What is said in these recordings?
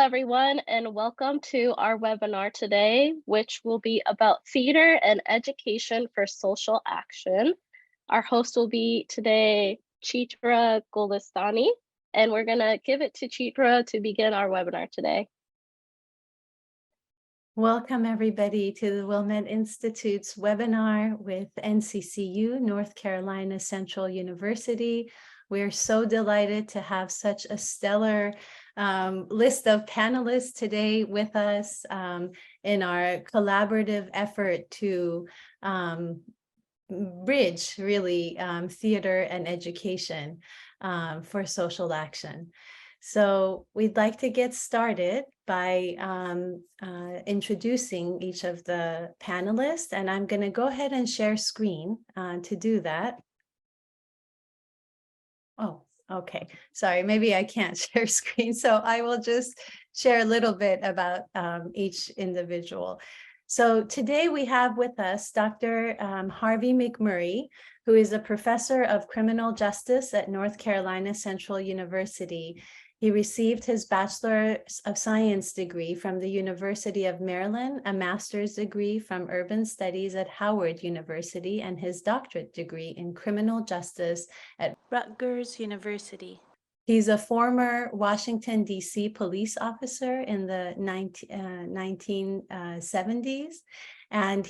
everyone, and welcome to our webinar today, which will be about theater and education for social action. Our host will be today Chitra Golestani, and we're going to give it to Chitra to begin our webinar today. Welcome everybody to the Wilmette Institute's webinar with NCCU, North Carolina Central University. We're so delighted to have such a stellar list of panelists today with us in our collaborative effort to bridge really theater and education for social action. So we'd like to get started by introducing each of the panelists, and I'm going to go ahead and share screen to do that. Oh, okay. Sorry, maybe I can't share screen, so I will just share a little bit about each individual. So today we have with us Dr. Harvey McMurray, who is a professor of criminal justice at North Carolina Central University. He received his Bachelor of Science degree from the University of Maryland, a master's degree from Urban Studies at Howard University, and his doctorate degree in criminal justice at Rutgers University. He's a former Washington, D.C. police officer in the 1970s. And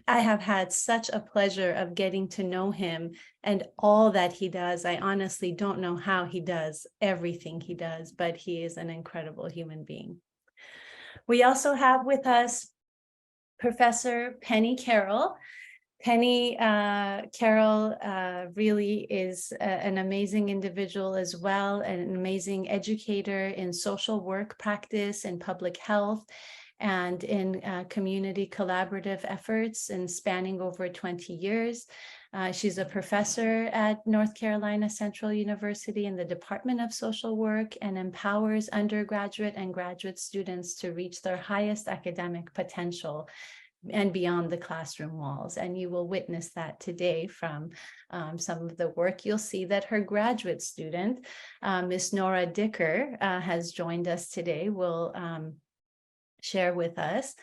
I have had such a pleasure of getting to know him and all that he does. I honestly don't know how he does everything he does, but he is an incredible human being. We also have with us Professor Penny Carroll. Penny Carroll really is an amazing individual as well, an amazing educator in social work practice and public health, and in community collaborative efforts and spanning over 20 years. She's a professor at North Carolina Central University in the Department of Social Work and empowers undergraduate and graduate students to reach their highest academic potential and beyond the classroom walls. And you will witness that today from some of the work. You'll see that her graduate student, Miss Nora Dicker, has joined us today. Will share with us.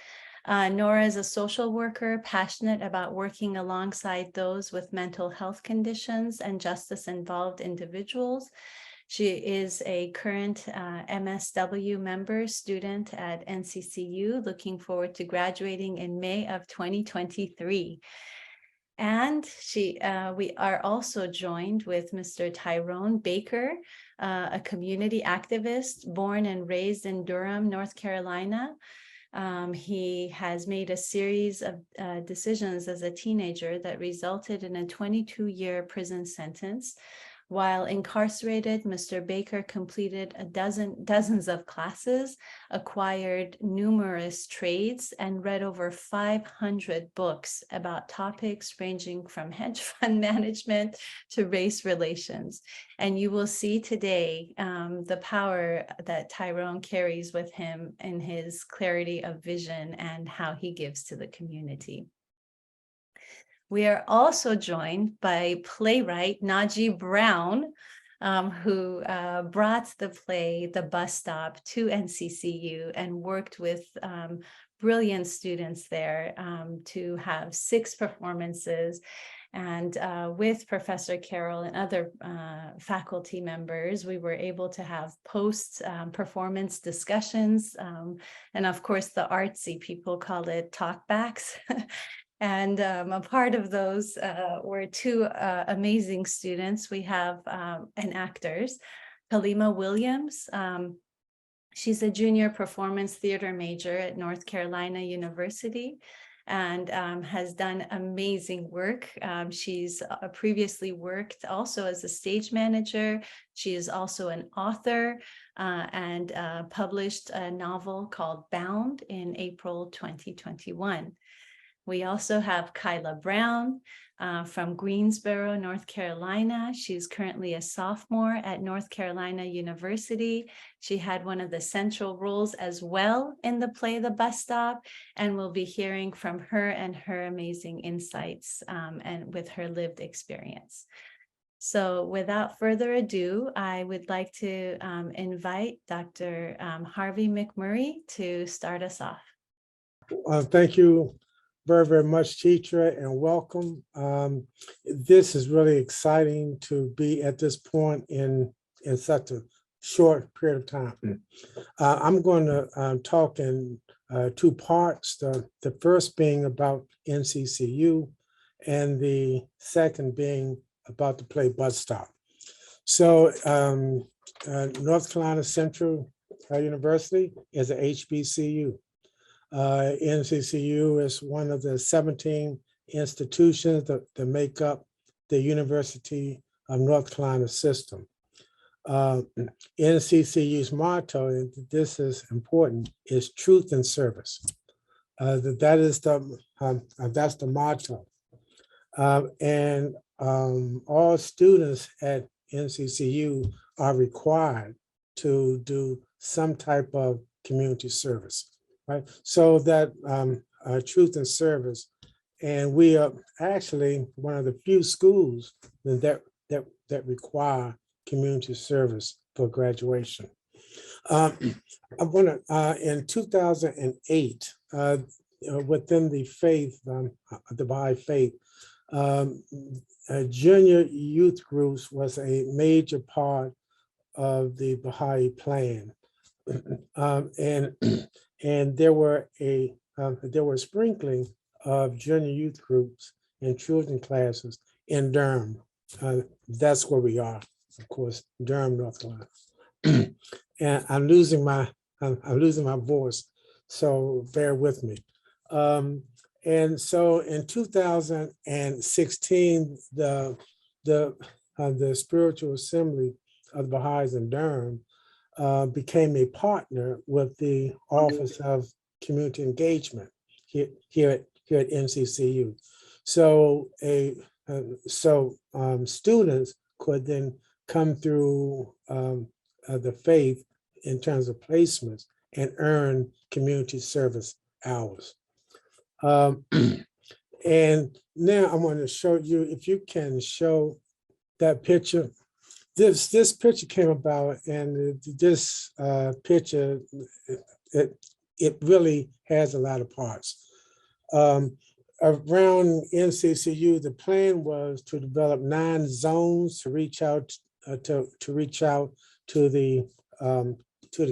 Nora is a social worker passionate about working alongside those with mental health conditions and justice-involved individuals. She is a current MSW member student at NCCU, looking forward to graduating in May of 2023. And we are also joined with Mr. Tyrone Baker, a community activist born and raised in Durham, North Carolina. He has made a series of decisions as a teenager that resulted in a 22-year prison sentence. While incarcerated, Mr. Baker completed dozens of classes, acquired numerous trades, and read over 500 books about topics ranging from hedge fund management to race relations. And you will see today the power that Tyrone carries with him in his clarity of vision and how he gives to the community. We are also joined by playwright Najee Brown, who brought the play The Bus Stop to NCCU and worked with brilliant students there to have 6 performances. And with Professor Carroll and other faculty members, we were able to have post-performance discussions. And of course, the artsy people call it talkbacks. And a part of those were 2 amazing students. We have and actors, Kalima Williams. She's a junior performance theater major at North Carolina University and has done amazing work. She's previously worked also as a stage manager. She is also an author and published a novel called Bound in April 2021. We also have Kyla Brown from Greensboro, North Carolina. She's currently a sophomore at North Carolina University. She had one of the central roles as well in the play The Bus Stop, and we'll be hearing from her and her amazing insights and with her lived experience. So without further ado, I would like to invite Dr. Harvey McMurray to start us off. Thank you very, very much, teacher, and welcome. This is really exciting to be at this point in such a short period of time. I'm going to talk in two parts. The first being about NCCU, and the second being about the play Bus Stop. So North Carolina Central University is a HBCU. NCCU is one of the 17 institutions that make up the University of North Carolina system. NCCU's motto, and this is important, is truth and service. That's the motto. And all students at NCCU are required to do some type of community service. Right, so that truth and service, and we are actually one of the few schools that require community service for graduation. I want to in 2008, within the faith, the Baha'i faith, junior youth groups was a major part of the Baha'i plan, and there were a sprinkling of junior youth groups and children classes in Durham. That's where we are, of course, Durham, North Carolina. And I'm losing my voice, so bear with me. And so in 2016, the Spiritual Assembly of the Baha'is in Durham became a partner with the Office of Community Engagement here at NCCU. So students could then come through the faith in terms of placements and earn community service hours. And now I'm going to show you, if you can show that picture. This picture came about, and this picture, it really has a lot of parts. Around NCCU, the plan was to develop 9 zones to reach out to the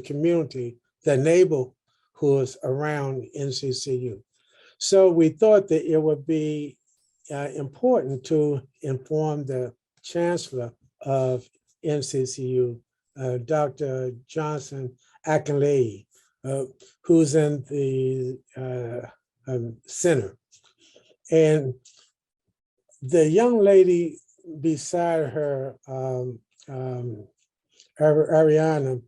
community, the neighborhoods around NCCU. So we thought that it would be important to inform the chancellor of NCCU, Dr. Johnson Akinleye, who's in the center. And the young lady beside her, Ariana,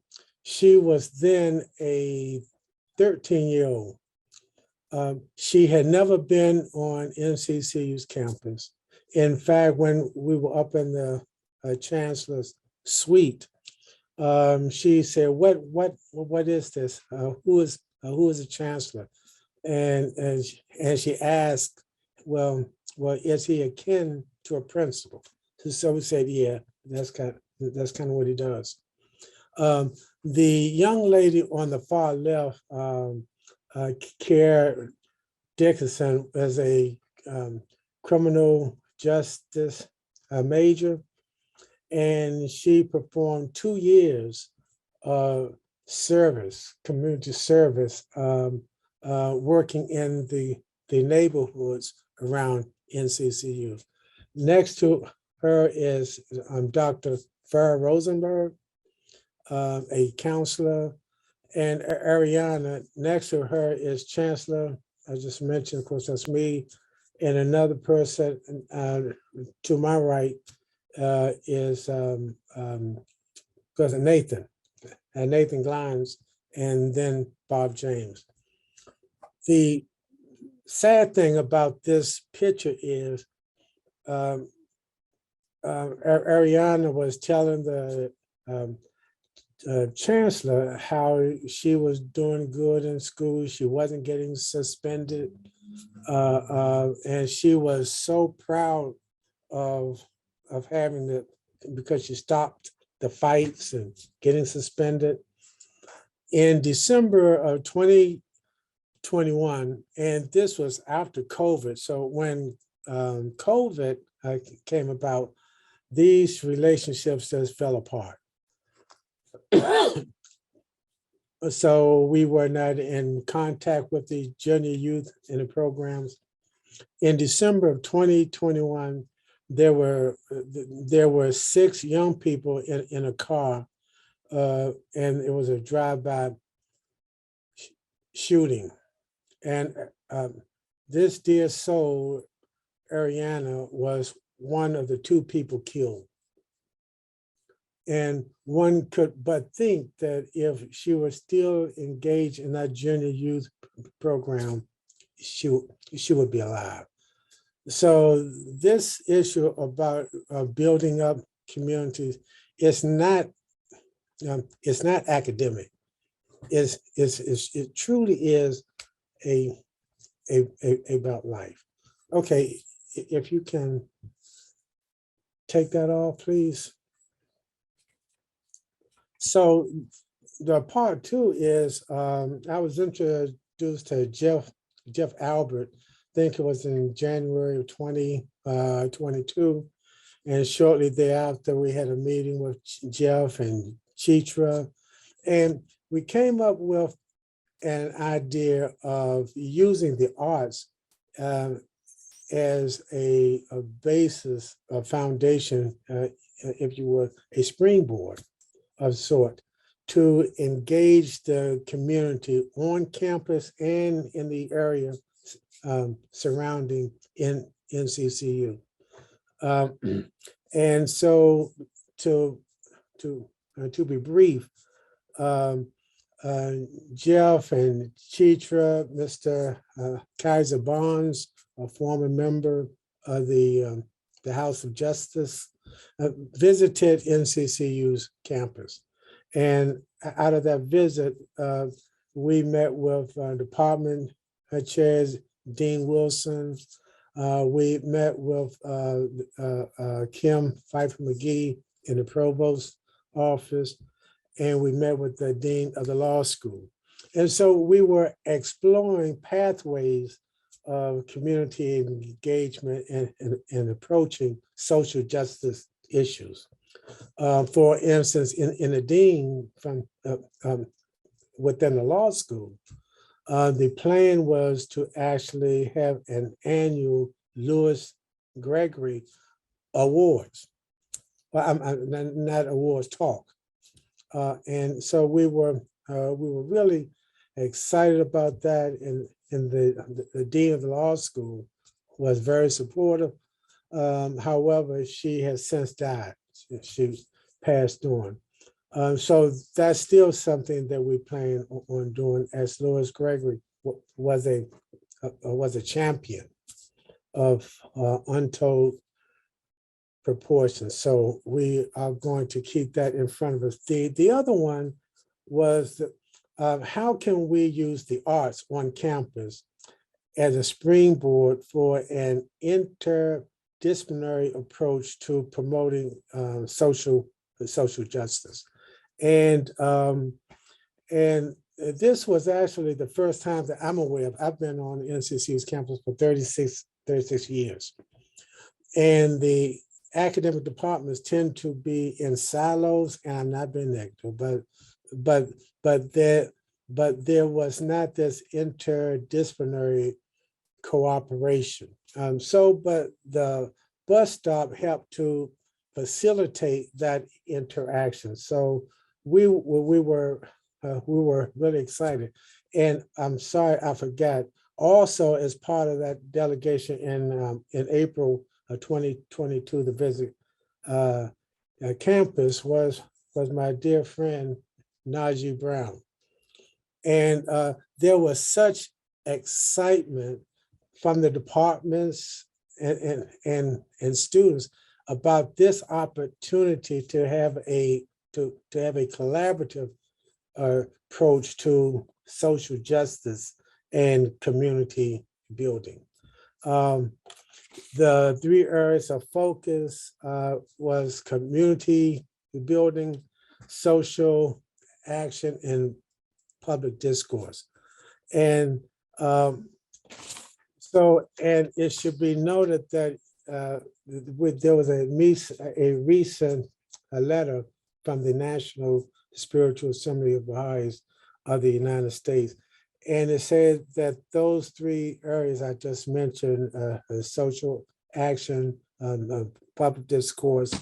she was then a 13-year-old. She had never been on NCCU's campus. In fact, when we were up in the chancellor's suite, she said, "What is this? Who is the chancellor?" And she asked, "Well, is he akin to a principal?" So we said, "Yeah, that's kind of what he does." The young lady on the far left, Kara Dickinson, is a criminal justice major, and she performed 2 years of service, community service, working in the neighborhoods around NCCU. Next to her is Dr. Farah Rosenberg, a counselor, and Ariana. Next to her is Chancellor, I just mentioned, of course, that's me, and another person to my right is Nathan Glines, and then Bob James. The sad thing about this picture is Ariana was telling the chancellor how she was doing good in school. She wasn't getting suspended. And she was so proud of having because she stopped the fights and getting suspended. In December of 2021, and this was after COVID. So when COVID came about, these relationships just fell apart. So we were not in contact with the junior youth in the programs. In December of 2021, there were 6 young people in a car, and it was a drive-by shooting. And this dear soul, Ariana, was one of the 2 people killed. And one could but think that if she were still engaged in that junior youth program, she would be alive. So this issue about building up communities is not academic. It truly is about life. Okay, if you can take that off, please. So the part 2 is I was introduced to Jeff Albert, I think it was in January of 2022. And shortly thereafter, we had a meeting with Jeff and Chitra. And we came up with an idea of using the arts as a basis, a foundation, if you will, a springboard of sort to engage the community on campus and in the area surrounding NCCU. And so to be brief, Jeff and Chitra, Mr. Kaiser Barnes, a former member of the House of Justice, visited NCCU's campus. And out of that visit, we met with department chairs, Dean Wilson. We met with Kim Pfeiffer McGee in the provost office, and we met with the dean of the law school. And so we were exploring pathways of community engagement and approaching social justice issues. For instance, in the dean from within the law school, the plan was to actually have an annual Lewis Gregory Awards, well, not awards, talk. And so we were really excited about that, and the dean of the law school was very supportive. However, she has since died. She passed on. So that's still something that we plan on doing, as Lewis Gregory was a champion of untold proportions. So we are going to keep that in front of us. The other one was how can we use the arts on campus as a springboard for an interdisciplinary approach to promoting social justice. And this was actually the first time that I'm aware of. I've been on NCCU's campus for 36 years. And the academic departments tend to be in silos, and I'm not being negative, but there was not this interdisciplinary cooperation. But the bus stop helped to facilitate that interaction. So we were really excited. And I'm sorry, I forgot. Also, as part of that delegation in April of 2022, the visit campus was my dear friend Najee Brown. And there was such excitement from the departments and students about this opportunity to have a collaborative approach to social justice and community building. The three areas of focus was community building, social action, and public discourse. And and it should be noted that there was a recent letter from the National Spiritual Assembly of Baha'is of the United States. And it said that those three areas I just mentioned, social action, public discourse,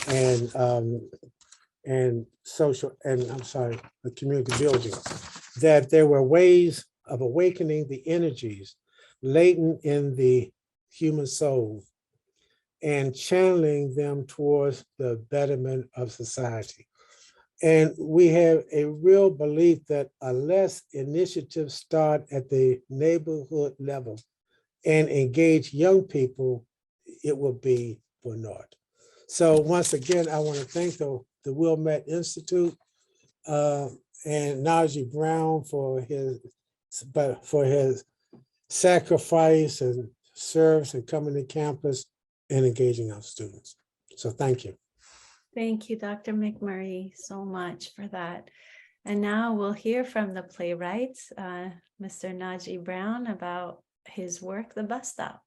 and the community building, that there were ways of awakening the energies latent in the human soul and channeling them towards the betterment of society. And we have a real belief that unless initiatives start at the neighborhood level and engage young people, it will be for naught. So once again, I want to thank the Wilmette Institute and Najee Brown for his sacrifice and service and coming to campus and engaging our students. So thank you. Thank you, Dr. McMurray, so much for that. And now we'll hear from the playwright, Mr. Najee Brown, about his work, The Bus Stop.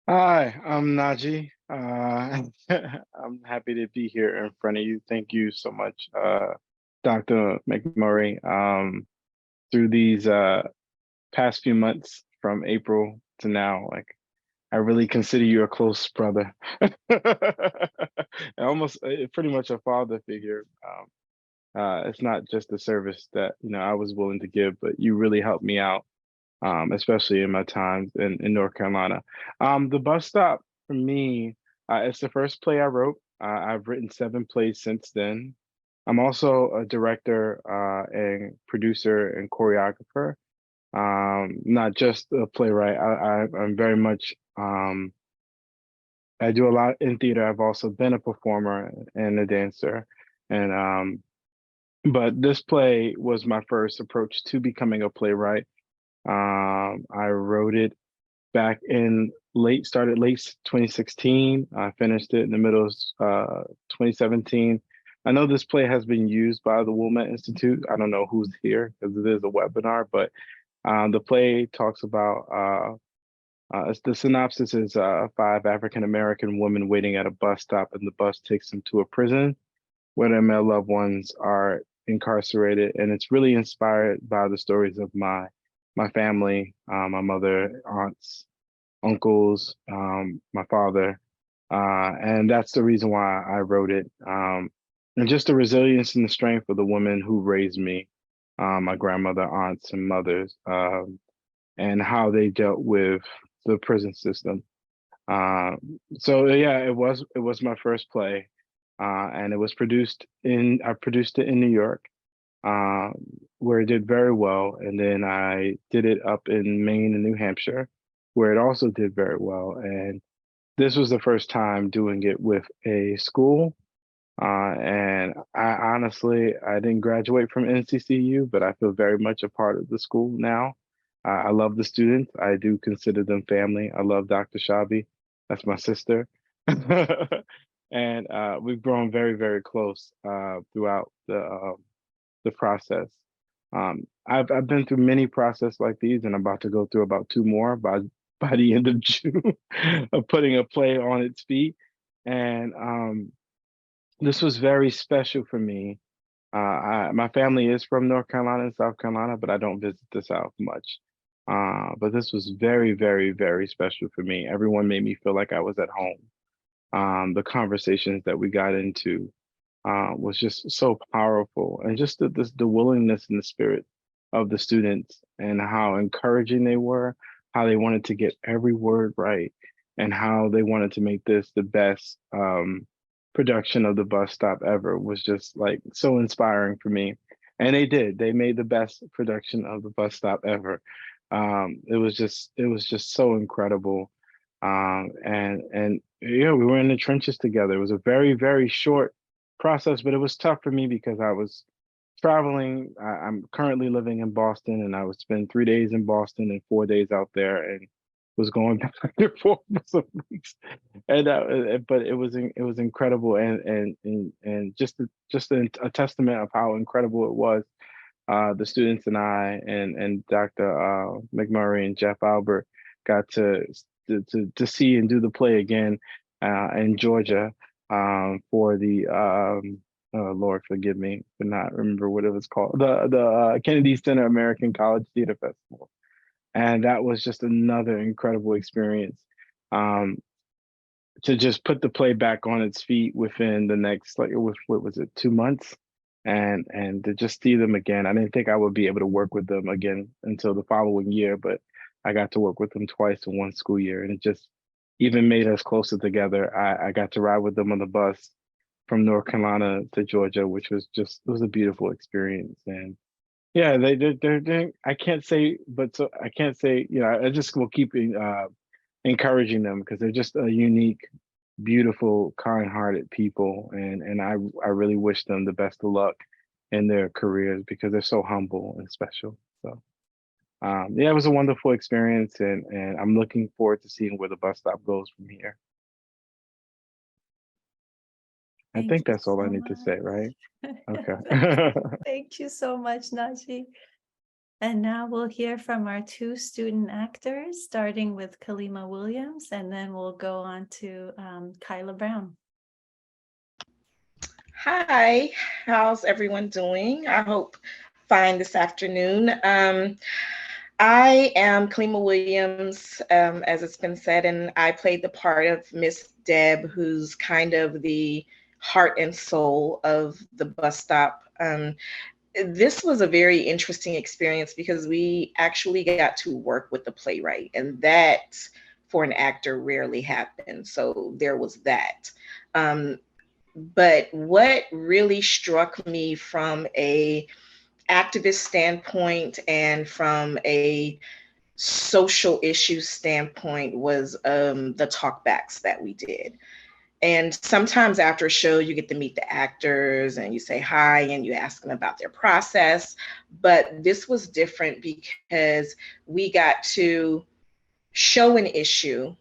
Hi, I'm Najee. I'm happy to be here in front of you. Thank you so much, Dr. McMurray. Through these past few months from April to now, like, I really consider you a close brother. Almost pretty much a father figure. It's not just a service that I was willing to give, but you really helped me out, especially in my times in North Carolina. The Bus Stop for me, it's the first play I wrote. I've written 7 plays since then. I'm also a director and producer and choreographer. Not just a playwright. I'm very much, I do a lot in theater. I've also been a performer and a dancer. And but this play was my first approach to becoming a playwright. I wrote it back in started late 2016. I finished it in the middle of 2017. I know this play has been used by the Wilmette Institute. I don't know who's here because it is a webinar, but the play talks about, the synopsis is 5 African-American women waiting at a bus stop, and the bus takes them to a prison where their male loved ones are incarcerated. And it's really inspired by the stories of my family, my mother, aunts, uncles, my father. And that's the reason why I wrote it. And just the resilience and the strength of the women who raised me, my grandmother, aunts, and mothers, and how they dealt with the prison system. So yeah, it was my first play, and it was I produced it in New York, where it did very well, and then I did it up in Maine and New Hampshire, where it also did very well. And this was the first time doing it with a school. And I didn't graduate from NCCU, but I feel very much a part of the school now. I love the students. I do consider them family. I love Dr. Shabi. That's my sister. And we've grown very, very close throughout the process. I've been through many processes like these, and I'm about to go through about 2 more by the end of June of putting a play on its feet. And this was very special for me. My family is from North Carolina and South Carolina, but I don't visit the South much. But this was very, very, very special for me. Everyone made me feel like I was at home. The conversations that we got into was just so powerful, and just the willingness and the spirit of the students, and how encouraging they were, how they wanted to get every word right, and how they wanted to make this the best production of the Bus Stop ever, was just like so inspiring for me. And they did. They made the best production of the Bus Stop ever. It was just so incredible. And yeah, we were in the trenches together. It was a very, very short process, but it was tough for me because I was traveling. I'm currently living in Boston, and I would spend 3 days in Boston and 4 days out there. And was going back and forth for some weeks, and but it was incredible, and just a testament of how incredible it was. The students and I and Dr. McMurray and Jeff Albert got to see and do the play again in Georgia for the oh Lord forgive me for not remember what it was called, the Kennedy Center American College Theater Festival, and that was just another incredible experience. To just put the play back on its feet within the next, like, it was, what was it, 2 months, and to just see them again. I didn't think I would be able to work with them again until the following year, but I got to work with them twice in one school year, and it just even made us closer together. I got to ride with them on the bus from North Carolina to Georgia, which was just, it was a beautiful experience. And yeah, they're I can't say, but so I can't say, you know, I just will keep encouraging them because they're just a unique, beautiful, kind-hearted people, and I really wish them the best of luck in their careers because they're so humble and special. So yeah, it was a wonderful experience, and I'm looking forward to seeing where the bus stop goes from here. I Thank think you that's all I so need to say, right? much. Okay. Thank you so much, Najee. And now we'll hear from our two student actors, starting with Kalima Williams, and then we'll go on to Kyla Brown. Hi, how's everyone doing? I hope fine this afternoon. I am Kalima Williams, as it's been said, and I played the part of Miss Deb, who's kind of the heart and soul of the bus stop. This was a very interesting experience because we actually got to work with the playwright, and that for an actor rarely happens. So there was that. But what really struck me from a activist standpoint and from a social issue standpoint was the talkbacks that we did. And sometimes after a show, you get to meet the actors and you say hi and you ask them about their process. But this was different because we got to show an issue,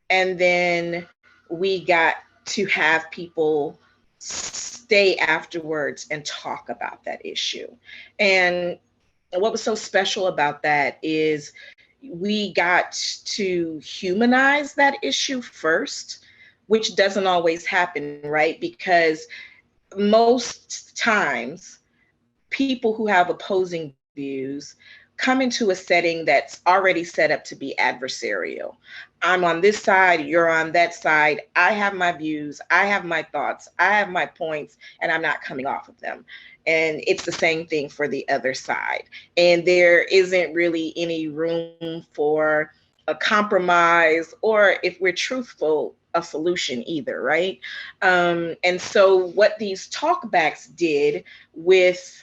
and then we got to have people stay afterwards and talk about that issue. And what was so special about that is we got to humanize that issue first, which doesn't always happen, right? Because most times people who have opposing views come into a setting that's already set up to be adversarial. I'm on this side, you're on that side. I have my views, I have my thoughts, I have my points, and I'm not coming off of them. And it's the same thing for the other side. And there isn't really any room for a compromise, or if we're truthful, a solution either, right? And so what these talkbacks did with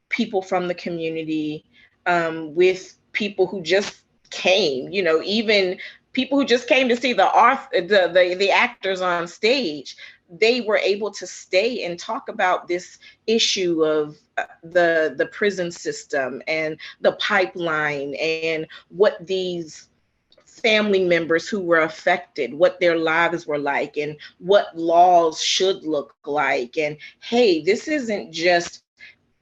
people from the community, with people who just came, you know, even people who just came to see the actors on stage, they were able to stay and talk about this issue of the prison system and the pipeline and what these family members who were affected, what their lives were like and what laws should look like. And hey, this isn't just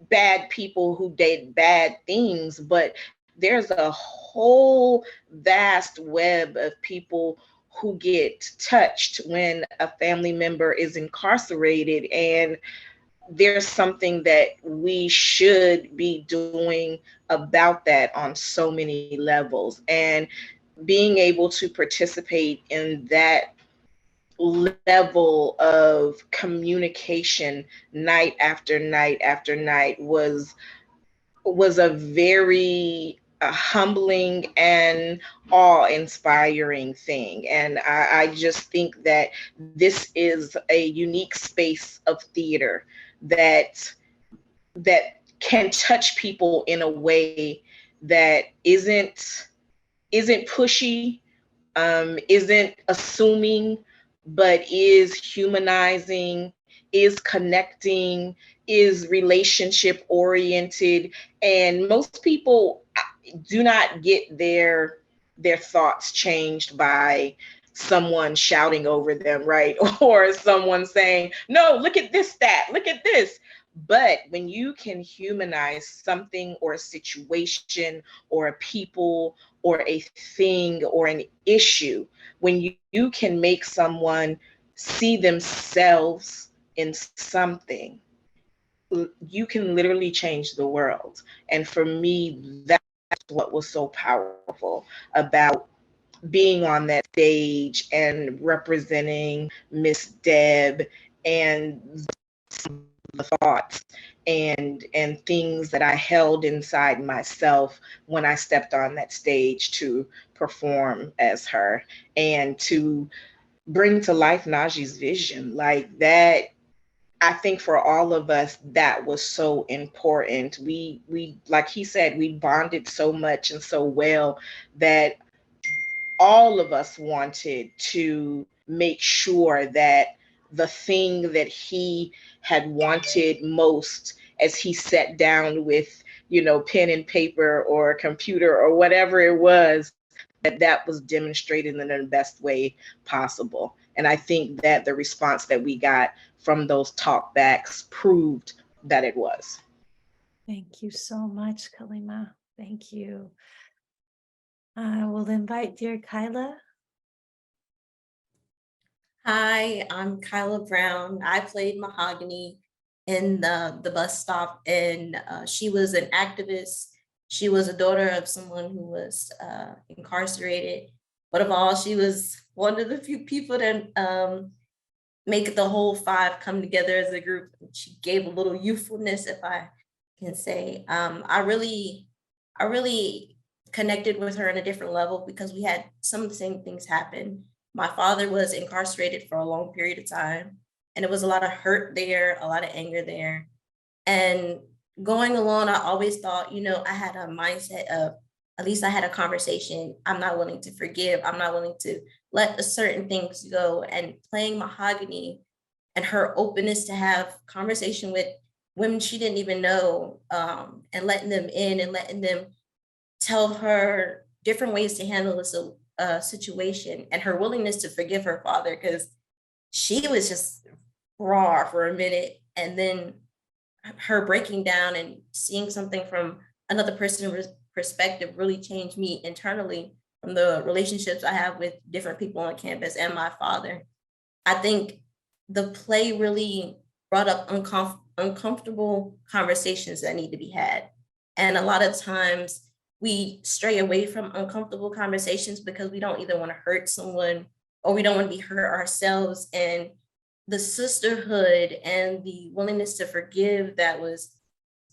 bad people who did bad things, but there's a whole vast web of people who get touched when a family member is incarcerated. And there's something that we should be doing about that on so many levels. And being able to participate in that level of communication night after night after night was a very humbling and awe-inspiring thing. And I just think that this is a unique space of theater that can touch people in a way that isn't pushy, isn't assuming, but is humanizing, is connecting, is relationship oriented. And most people do not get their their thoughts changed by someone shouting over them, right? Or someone saying, no, look at this, stat, look at this. But when you can humanize something or a situation or a people or a thing or an issue, when you can make someone see themselves in something, you can literally change the world. And for me, that's what was so powerful about being on that stage and representing Miss Deb and the thoughts and things that I held inside myself when I stepped on that stage to perform as her and to bring to life Najee's vision. Like that, I think for all of us, that was so important. We like he said, we bonded so much and so well that all of us wanted to make sure that the thing that he had wanted most as he sat down with, pen and paper or a computer or whatever it was, that was demonstrated in the best way possible. And I think that the response that we got from those talkbacks proved that it was. Thank you so much, Kalima. Thank you. I will invite dear Kyla. Hi, I'm Kyla Brown. I played Mahogany in the bus stop, and she was an activist. She was a daughter of someone who was incarcerated, but of all, she was one of the few people that make the whole five come together as a group. She gave a little youthfulness, if I can say. I really connected with her on a different level because we had some of the same things happen. My father was incarcerated for a long period of time, and it was a lot of hurt there, a lot of anger there. And going along, I always thought, I had a mindset of, at least I had a conversation. I'm not willing to forgive. I'm not willing to let certain things go. And playing Mahogany and her openness to have conversation with women she didn't even know, and letting them in and letting them tell her different ways to handle this situation, and her willingness to forgive her father, because she was just raw for a minute, and then her breaking down and seeing something from another person's perspective really changed me internally from the relationships I have with different people on campus and my father. I think the play really brought up uncomfortable conversations that need to be had. And a lot of times we stray away from uncomfortable conversations because we don't either want to hurt someone or we don't want to be hurt ourselves. And the sisterhood and the willingness to forgive that was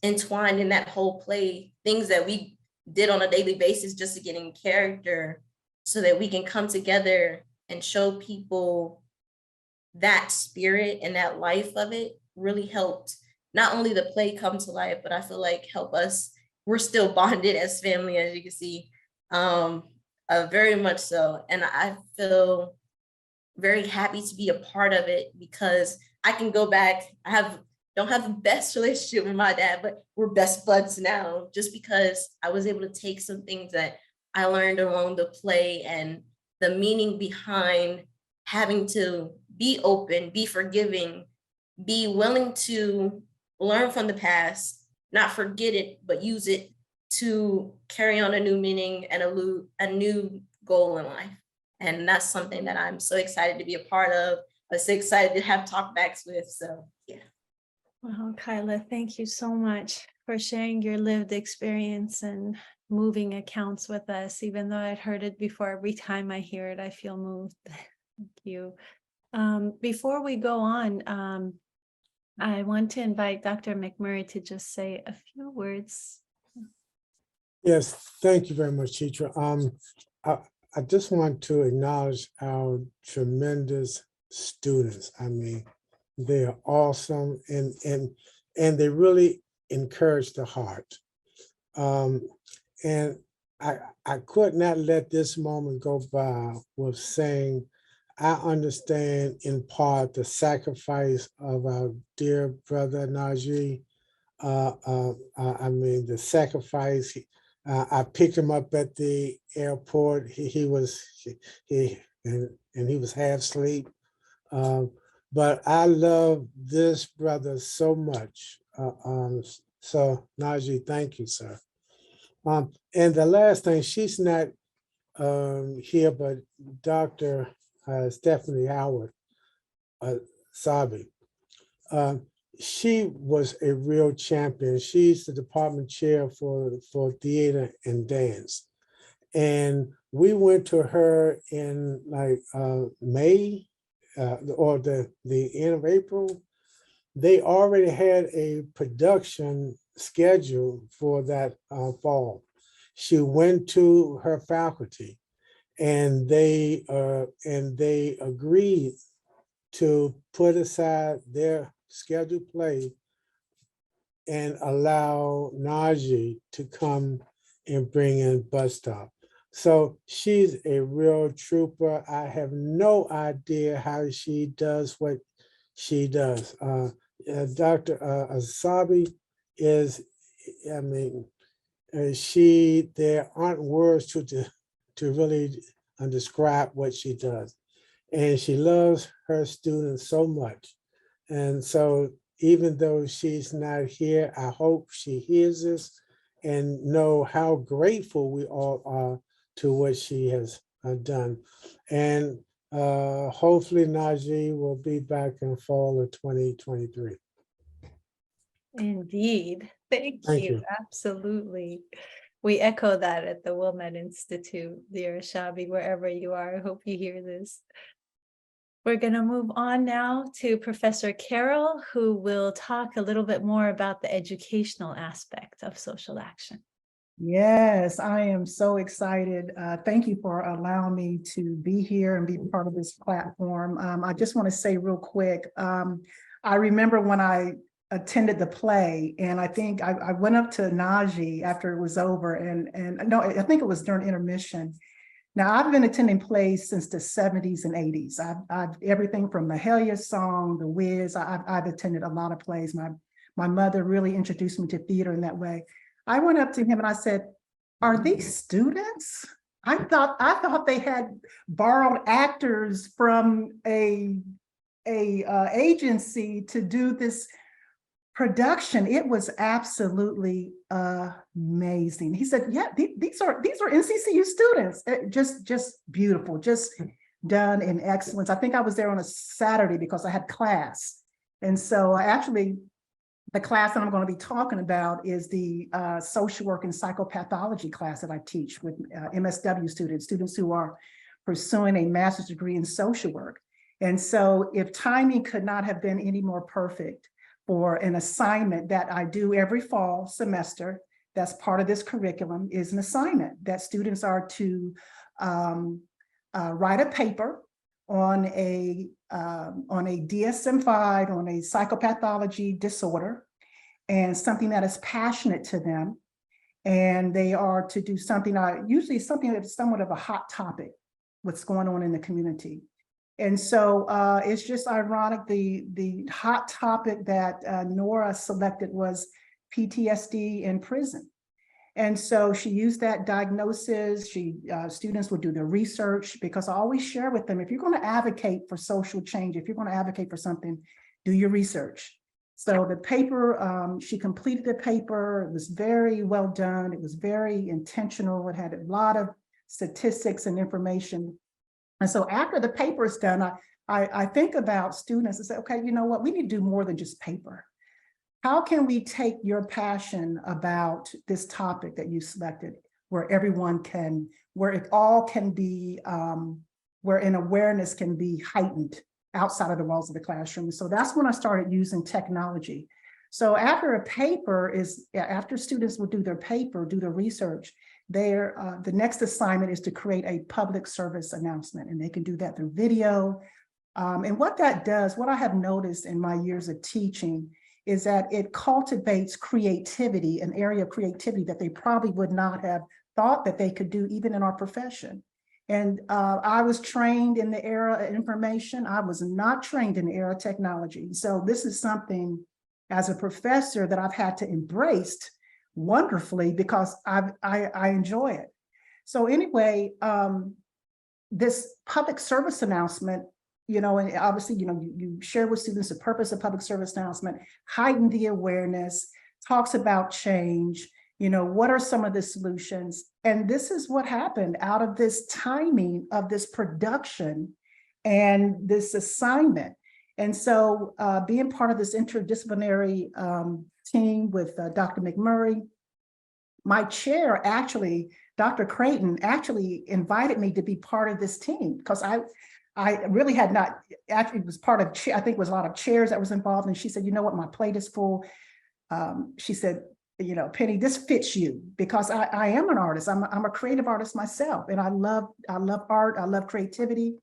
entwined in that whole play, things that we did on a daily basis just to get in character so that we can come together and show people that spirit and that life of it, really helped not only the play come to life, but I feel like help us. We're still bonded as family, as you can see, very much so. And I feel very happy to be a part of it because I can go back. Don't have the best relationship with my dad, but we're best buds now, just because I was able to take some things that I learned along the play and the meaning behind having to be open, be forgiving, be willing to learn from the past, not forget it, but use it to carry on a new meaning and a new goal in life. And that's something that I'm so excited to be a part of. I'm so excited to have talkbacks with. So yeah. Well, Kyla, thank you so much for sharing your lived experience and moving accounts with us. Even though I'd heard it before, every time I hear it, I feel moved. Thank you. Before we go on, I want to invite Dr. McMurray to just say a few words. Yes, thank you very much, Chitra. I just want to acknowledge our tremendous students. I mean, they are awesome and they really encourage the heart. And I could not let this moment go by with saying I understand in part the sacrifice of our dear brother Najee. I mean, the sacrifice I picked him up at the airport. He was half asleep. But I love this brother so much. So Najee, thank you, sir. And the last thing, she's not here, but Dr. Stephanie Howard Sabi. She was a real champion. She's the department chair for theater and dance. And we went to her in like May or the end of April. They already had a production scheduled for that fall. She went to her faculty and they agreed to put aside their scheduled play and allow Najee to come and bring in Bus Stop. So she's a real trooper. I have no idea how she does what she does. Dr. Asabi is, I mean, there aren't words to really describe what she does. And she loves her students so much. And so even though she's not here, I hope she hears this and know how grateful we all are to what she has done. And hopefully Najee will be back in fall of 2023. Indeed. Thank you. Absolutely. We echo that at the Wilmette Institute, dear Shabi, wherever you are. I hope you hear this. We're going to move on now to Professor Carroll, who will talk a little bit more about the educational aspect of social action. Yes, I am so excited. Thank you for allowing me to be here and be part of this platform. I just want to say real quick, I remember when I attended the play, and I think I went up to Najee after it was over, and no, I think it was during intermission. Now, I've been attending plays since the 70s and 80s. I've everything from the Hellier Song, The Wiz. I've attended a lot of plays. My mother really introduced me to theater in that way. I went up to him and I said, "Are these students? I thought they had borrowed actors from a agency to do this production." It was absolutely amazing. He said, "Yeah, these are NCCU students." Just beautiful, just done in excellence. I think I was there on a Saturday because I had class, and so the class that I'm going to be talking about is the social work and psychopathology class that I teach with MSW students who are pursuing a master's degree in social work. And so if timing could not have been any more perfect for an assignment that I do every fall semester, that's part of this curriculum, is an assignment that students are to write a paper on a DSM-5, on a psychopathology disorder, and something that is passionate to them. And they are to do something, usually something that's somewhat of a hot topic, what's going on in the community. And so it's just ironic, the hot topic that Nora selected was PTSD in prison. And so she used that diagnosis. Students would do the research, because I always share with them, if you're going to advocate for social change, if you're going to advocate for something, do your research. So the paper, she completed the paper. It was very well done. It was very intentional. It had a lot of statistics and information. And so after the paper is done, I think about students and say, okay, you know what? We need to do more than just paper. How can we take your passion about this topic that you selected, where everyone can, where it all can be, where an awareness can be heightened outside of the walls of the classroom? So that's when I started using technology. So after a paper after students will do their paper, do their research, the next assignment is to create a public service announcement, and they can do that through video. And what that does, what I have noticed in my years of teaching, is that it cultivates creativity, an area of creativity that they probably would not have thought that they could do even in our profession. And I was trained in the era of information. I was not trained in the era of technology. So this is something as a professor that I've had to embrace wonderfully because I enjoy it. So anyway, this public service announcement, and obviously, you share with students the purpose of public service announcement, heighten the awareness, talks about change, what are some of the solutions? And this is what happened out of this timing of this production and this assignment. And so being part of this interdisciplinary team with Dr. McMurray, my chair actually, Dr. Creighton actually invited me to be part of this team because I really had not, actually it was part of, I think it was a lot of chairs that was involved. And she said, you know what, my plate is full. She said, Penny, this fits you because I am an artist. I'm a creative artist myself. And I love art. I love creativity.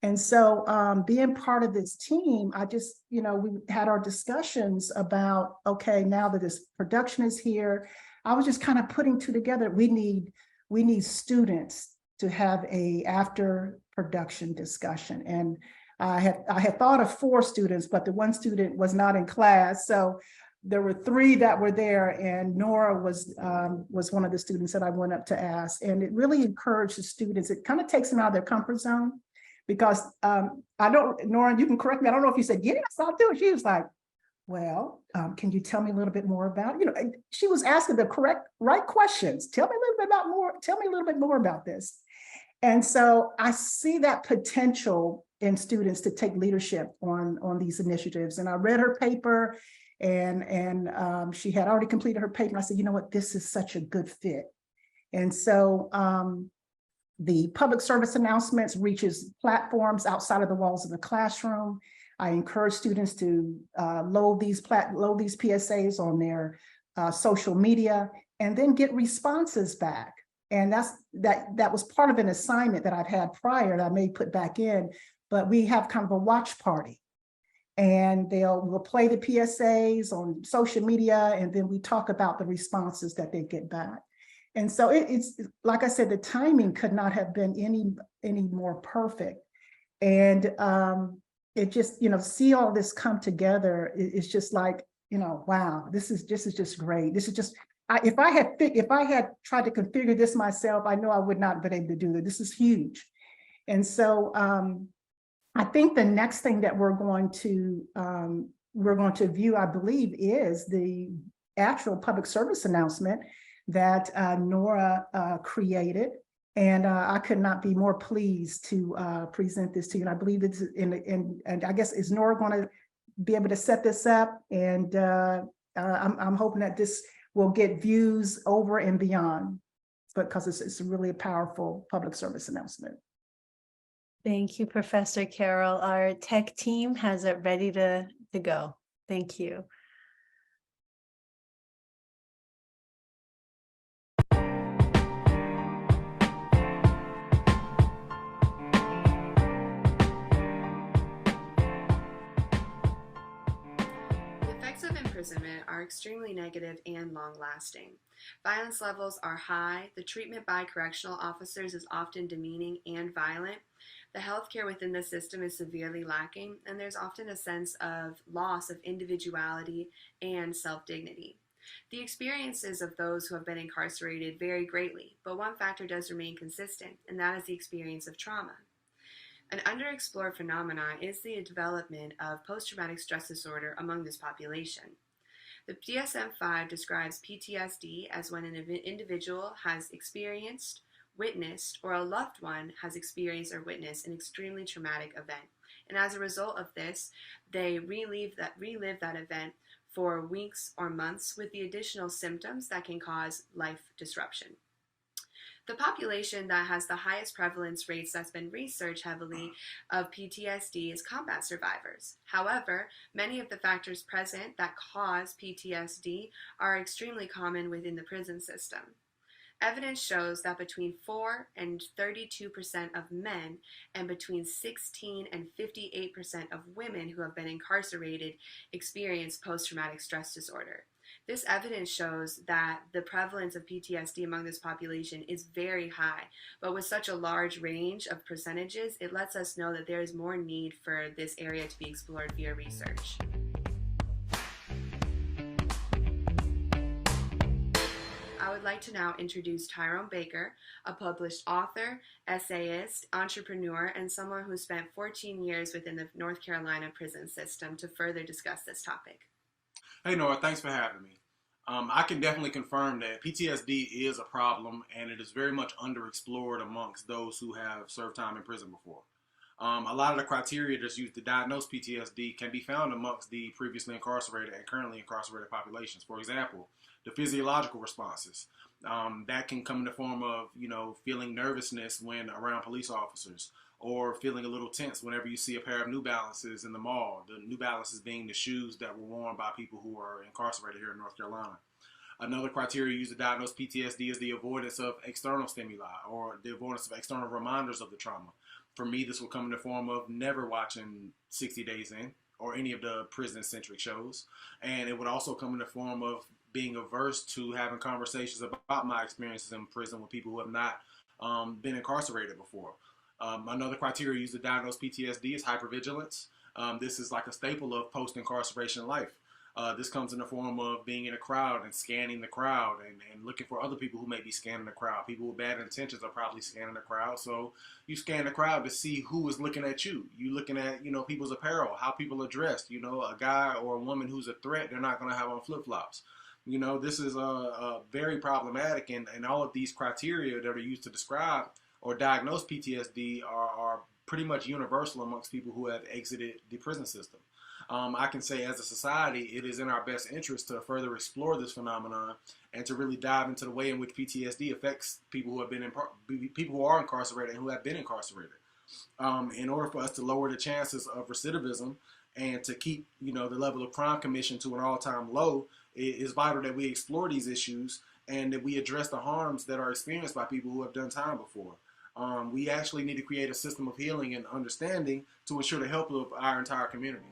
And so being part of this team, I just, we had our discussions about, okay, now that this production is here, I was just kind of putting two together. We need students to have a after production discussion. And I had thought of 4 students, but the one student was not in class. So there were 3 that were there, and Nora was one of the students that I went up to ask. And it really encouraged the students. It kind of takes them out of their comfort zone because Nora, you can correct me. I don't know if you said, yes, I'll do it. She was like, well, can you tell me a little bit more about, she was asking the right questions. Tell me a little bit more about this. And so I see that potential in students to take leadership on these initiatives. And I read her paper and she had already completed her paper. And I said, you know what, this is such a good fit. And so the public service announcements reaches platforms outside of the walls of the classroom. I encourage students to load these PSAs on their social media and then get responses back. And that was part of an assignment that I've had prior that I may put back in, but we have kind of a watch party. And we'll play the PSAs on social media, and then we talk about the responses that they get back. And so it's like I said, the timing could not have been any more perfect. And it just, see all this come together. It's just like, wow, this is just great. This is just, if I had tried to configure this myself, I know I would not have been able to do it. This is huge. And so I think the next thing that we're going to view, I believe, is the actual public service announcement that Nora created. And I could not be more pleased to present this to you. And I believe it's and I guess, is Nora going to be able to set this up? And I'm hoping that this will get views over and beyond, because it's really a powerful public service announcement. Thank you, Professor Carroll. Our tech team has it ready to go. Thank you. Imprisonment are extremely negative and long-lasting. Violence levels are high, the treatment by correctional officers is often demeaning and violent, the healthcare within the system is severely lacking, and there's often a sense of loss of individuality and self-dignity. The experiences of those who have been incarcerated vary greatly, but one factor does remain consistent, and that is the experience of trauma. An underexplored phenomenon is the development of post-traumatic stress disorder among this population. The DSM-5 describes PTSD as when an individual has experienced, witnessed, or a loved one has experienced or witnessed an extremely traumatic event. And as a result of this, they relive that event for weeks or months with the additional symptoms that can cause life disruption. The population that has the highest prevalence rates that's been researched heavily of PTSD is combat survivors. However, many of the factors present that cause PTSD are extremely common within the prison system. Evidence shows that between 4 and 32% of men and between 16 and 58% of women who have been incarcerated experience post-traumatic stress disorder. This evidence shows that the prevalence of PTSD among this population is very high, but with such a large range of percentages, it lets us know that there is more need for this area to be explored via research. would like to now introduce Tyrone Baker, a published author, essayist, entrepreneur, and someone who spent 14 years within the North Carolina prison system to further discuss this topic. Hey, Nora, thanks for having me. I can definitely confirm that PTSD is a problem, and it is very much underexplored amongst those who have served time in prison before. A lot of the criteria that's used to diagnose PTSD can be found amongst the previously incarcerated and currently incarcerated populations. For example, the physiological responses. That can come in the form of, feeling nervousness when around police officers, or feeling a little tense whenever you see a pair of New Balances in the mall. The New Balances being the shoes that were worn by people who are incarcerated here in North Carolina. Another criteria used to diagnose PTSD is the avoidance of external stimuli, or the avoidance of external reminders of the trauma. For me, this will come in the form of never watching 60 Days In or any of the prison-centric shows. And it would also come in the form of being averse to having conversations about my experiences in prison with people who have not been incarcerated before. Another criteria used to diagnose PTSD is hypervigilance. This is like a staple of post-incarceration life. This comes in the form of being in a crowd and scanning the crowd and looking for other people who may be scanning the crowd. People with bad intentions are probably scanning the crowd. So you scan the crowd to see who is looking at you. You looking at, people's apparel, how people are dressed. A guy or a woman who's a threat, they're not going to have on flip-flops. This is very problematic, and all of these criteria that are used to describe or diagnose PTSD are pretty much universal amongst people who have exited the prison system. I can say as a society, it is in our best interest to further explore this phenomenon and to really dive into the way in which PTSD affects people who have people who are incarcerated and who have been incarcerated. In order for us to lower the chances of recidivism and to keep, the level of crime commission to an all-time low, it is vital that we explore these issues and that we address the harms that are experienced by people who have done time before. We actually need to create a system of healing and understanding to ensure the health of our entire communities.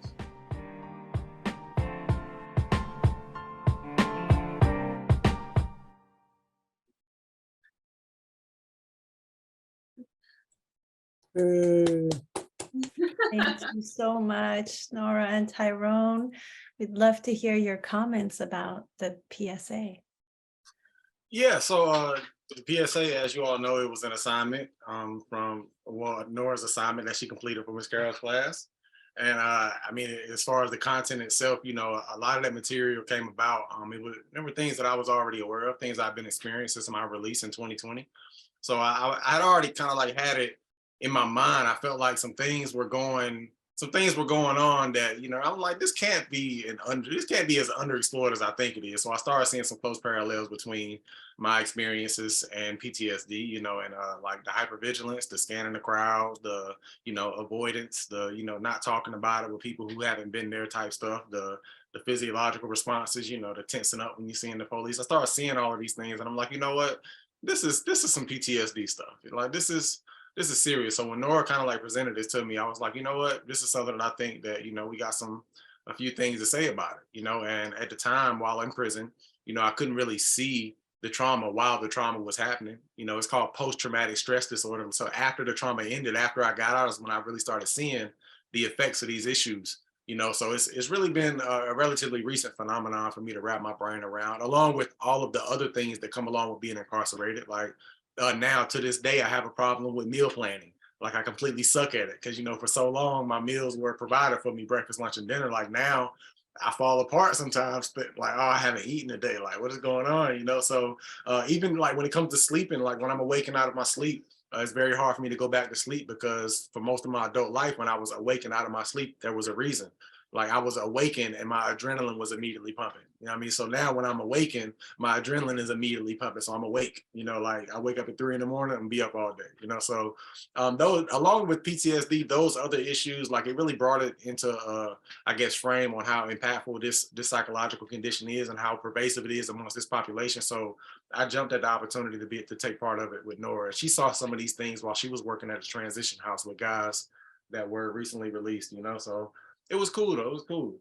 Thank you so much, Nora and Tyrone. We'd love to hear your comments about the PSA. Yeah, so the PSA, as you all know, it was an assignment from Nora's assignment that she completed for Miss Carroll's class. And as far as the content itself, a lot of that material came about. There were things that I was already aware of, things I've been experiencing since my release in 2020. So I'd already kind of like had it in my mind. I felt like some things were going on that, I'm like, this can't be as underexplored as I think it is. So I started seeing some close parallels between my experiences and PTSD, and like the hypervigilance, the scanning the crowds, the, avoidance, the, not talking about it with people who haven't been there type stuff, the physiological responses, the tensing up when you're seeing the police. I started seeing all of these things and I'm like, you know what, this is some PTSD stuff. Like, this is serious. So when Nora kind of like presented this to me, I was like, you know what, this is something that I think that, we got a few things to say about it, and at the time while in prison, I couldn't really see the trauma while the trauma was happening. It's called post-traumatic stress disorder. So after the trauma ended, after I got out is when I really started seeing the effects of these issues, so it's really been a relatively recent phenomenon for me to wrap my brain around, along with all of the other things that come along with being incarcerated. Like, now to this day, I have a problem with meal planning. Like, I completely suck at it because, for so long my meals were provided for me, breakfast, lunch, and dinner. Like, now I fall apart sometimes, but like, oh, I haven't eaten today. Like, what is going on? So even like when it comes to sleeping, like when I'm awakened out of my sleep, it's very hard for me to go back to sleep because for most of my adult life, when I was awakened out of my sleep, there was a reason. Like, I was awakened and my adrenaline was immediately pumping. So now when I'm awakened, my adrenaline is immediately pumping. So I'm awake, like I wake up at 3 a.m. and be up all day, So those, along with PTSD, those other issues, like it really brought it into, frame on how impactful this psychological condition is and how pervasive it is amongst this population. So I jumped at the opportunity to take part of it with Nora. She saw some of these things while she was working at a transition house with guys that were recently released, So it was cool though. It was cool.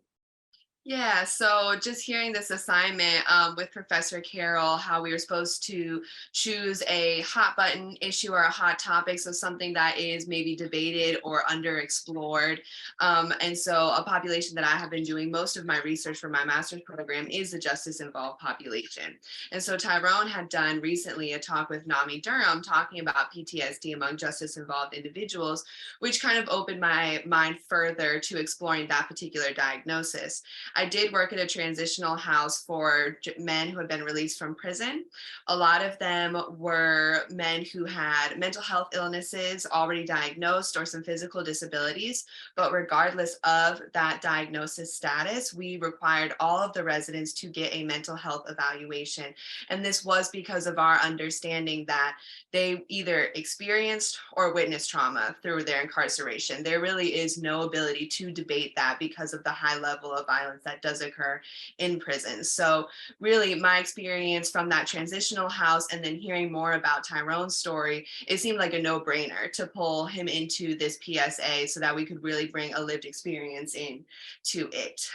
Yeah, so just hearing this assignment with Professor Carroll, how we were supposed to choose a hot button issue or a hot topic, so something that is maybe debated or underexplored. And so a population that I have been doing most of my research for my master's program is the justice involved population. And so Tyrone had done recently a talk with NAMI Durham talking about PTSD among justice involved individuals, which kind of opened my mind further to exploring that particular diagnosis. I did work at a transitional house for men who had been released from prison. A lot of them were men who had mental health illnesses already diagnosed or some physical disabilities. But regardless of that diagnosis status, we required all of the residents to get a mental health evaluation. And this was because of our understanding that they either experienced or witnessed trauma through their incarceration. There really is no ability to debate that because of the high level of violence that does occur in prisons. So really my experience from that transitional house and then hearing more about Tyrone's story, it seemed like a no-brainer to pull him into this PSA so that we could really bring a lived experience into it.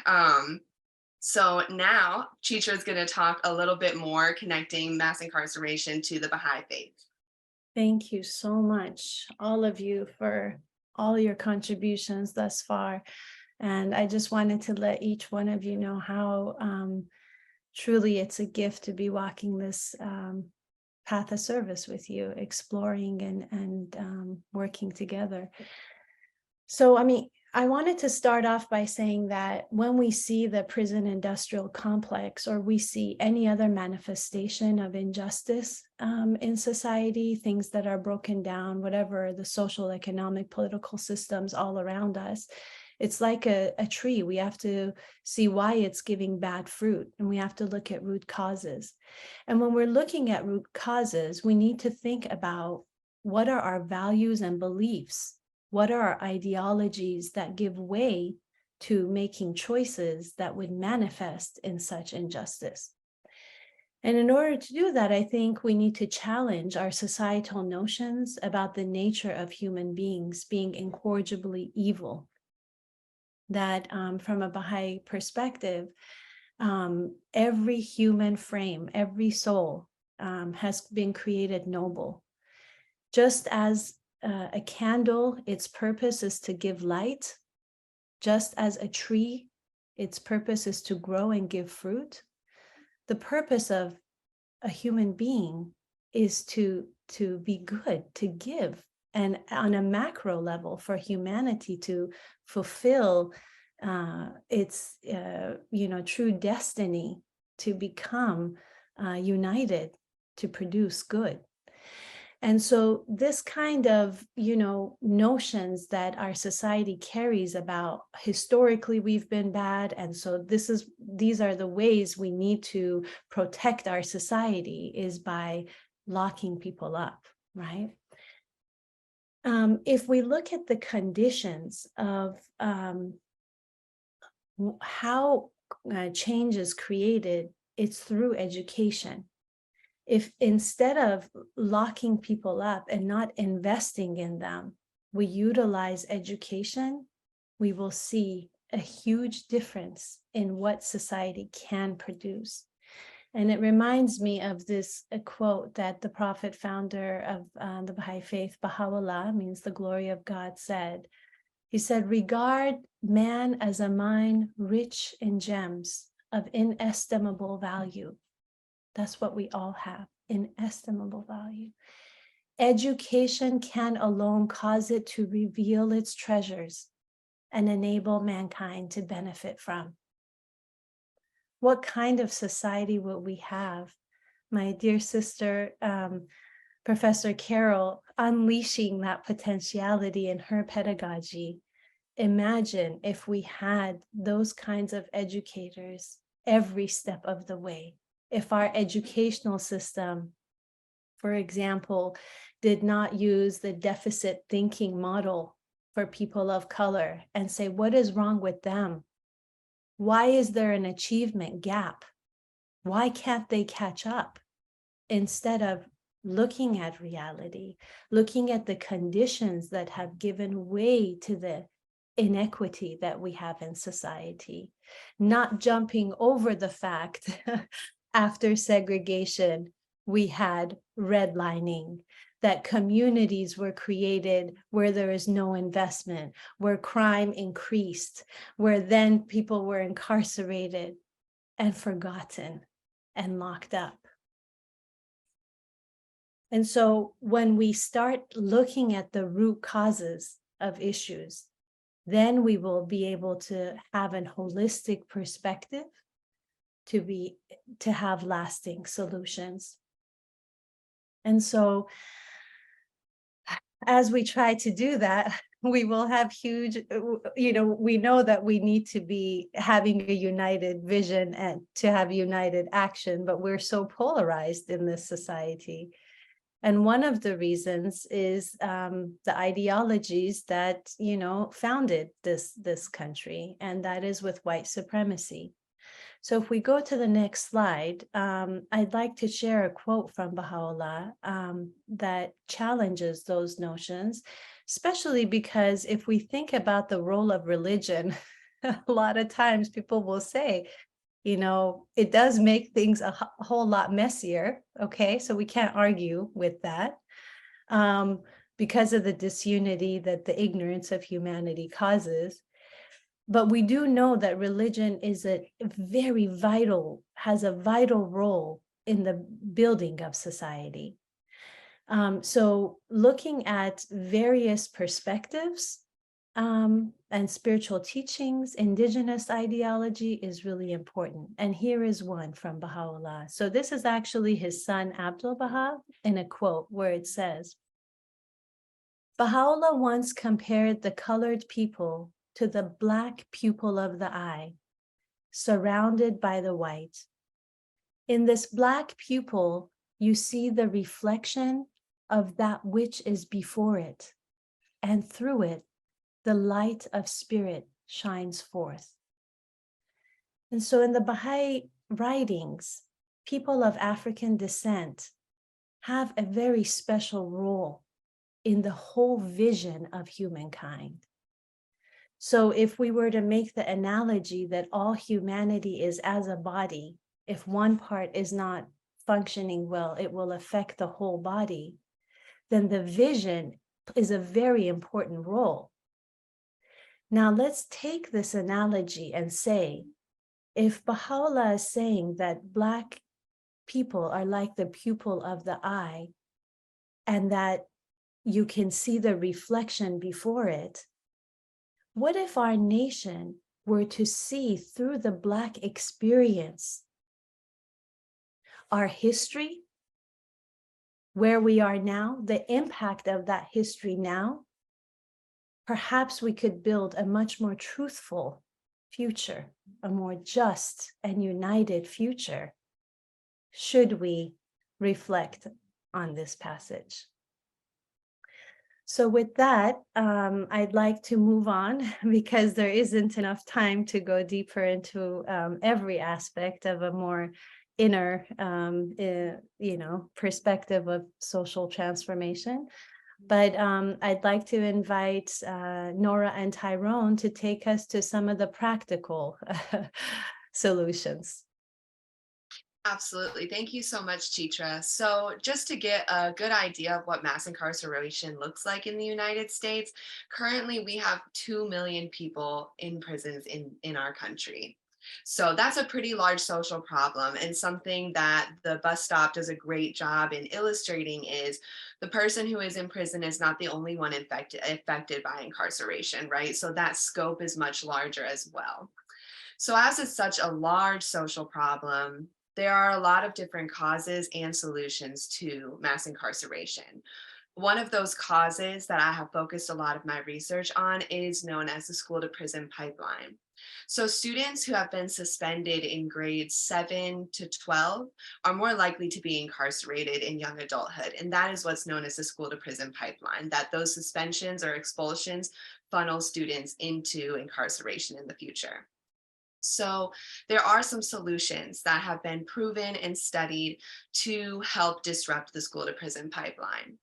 So now Chitra is going to talk a little bit more connecting mass incarceration to the Baha'i faith. Thank you so much, all of you, for all your contributions thus far. And I just wanted to let each one of you know how truly it's a gift to be walking this path of service with you, exploring and working together. So, I mean, I wanted to start off by saying that when we see the prison industrial complex, or we see any other manifestation of injustice in society, things that are broken down, whatever the social, economic, political systems all around us, it's like a tree. We have to see why it's giving bad fruit, and we have to look at root causes. And when we're looking at root causes, we need to think about what are our values and beliefs. What are our ideologies that give way to making choices that would manifest in such injustice? And in order to do that, I think we need to challenge our societal notions about the nature of human beings being incorrigibly evil. That from a Baha'i perspective, every human frame, every soul has been created noble. Just as a candle, its purpose is to give light, just as a tree, its purpose is to grow and give fruit. The purpose of a human being is to be good, to give, and on a macro level for humanity to fulfill its true destiny, to become united, to produce good. And so this kind of, notions that our society carries about historically we've been bad. And so these are the ways we need to protect our society, is by locking people up, right? If we look at the conditions of how change is created, it's through education. If instead of locking people up and not investing in them, we utilize education, we will see a huge difference in what society can produce. And it reminds me of this quote that the prophet founder of the Baha'i faith, Baha'u'llah, means the glory of God, said. He said, regard man as a mine rich in gems of inestimable value. That's what we all have, inestimable value. Education can alone cause it to reveal its treasures and enable mankind to benefit from. What kind of society will we have? My dear sister, Professor Carroll, unleashing that potentiality in her pedagogy. Imagine if we had those kinds of educators every step of the way. If our educational system, for example, did not use the deficit thinking model for people of color and say, what is wrong with them? Why is there an achievement gap? Why can't they catch up? Instead of looking at reality, looking at the conditions that have given way to the inequity that we have in society, not jumping over the fact after segregation, we had redlining, that communities were created where there is no investment, where crime increased, where then people were incarcerated and forgotten and locked up. And so when we start looking at the root causes of issues, then we will be able to have a holistic perspective to have lasting solutions. And so as we try to do that, we will have huge, we know that we need to be having a united vision and to have united action, but we're so polarized in this society. And one of the reasons is the ideologies that, founded this country, and that is with white supremacy. So if we go to the next slide, I'd like to share a quote from Baha'u'llah that challenges those notions, especially because if we think about the role of religion, a lot of times people will say, it does make things a whole lot messier. Okay, so we can't argue with that because of the disunity that the ignorance of humanity causes. But we do know that religion is has a vital role in the building of society. So looking at various perspectives and spiritual teachings, indigenous ideology is really important. And here is one from Baha'u'llah. So this is actually his son, Abdul Baha, in a quote where it says, Baha'u'llah once compared the colored people to the black pupil of the eye, surrounded by the white. In this black pupil, you see the reflection of that which is before it, and through it, the light of spirit shines forth. And so in the Baha'i writings, people of African descent have a very special role in the whole vision of humankind. So if we were to make the analogy that all humanity is as a body, if one part is not functioning well, it will affect the whole body, then the vision is a very important role. Now let's take this analogy and say, if Baha'u'llah is saying that Black people are like the pupil of the eye, and that you can see the reflection before it, what if our nation were to see through the Black experience our history, where we are now, the impact of that history now? Perhaps we could build a much more truthful future, a more just and united future, should we reflect on this passage. So with that, I'd like to move on because there isn't enough time to go deeper into every aspect of a more inner, perspective of social transformation. But I'd like to invite Nora and Tyrone to take us to some of the practical solutions. Absolutely. Thank you so much, Chitra. So just to get a good idea of what mass incarceration looks like in the United States, currently we have 2 million people in prisons in our country. So that's a pretty large social problem, and something that the bus stop does a great job in illustrating is the person who is in prison is not the only one affected by incarceration, right? So that scope is much larger as well. So as it's such a large social problem, there are a lot of different causes and solutions to mass incarceration. One of those causes that I have focused a lot of my research on is known as the school to prison pipeline. So students who have been suspended in grades 7 to 12 are more likely to be incarcerated in young adulthood. And that is what's known as the school to prison pipeline, that those suspensions or expulsions funnel students into incarceration in the future. So there are some solutions that have been proven and studied to help disrupt the school to prison pipeline.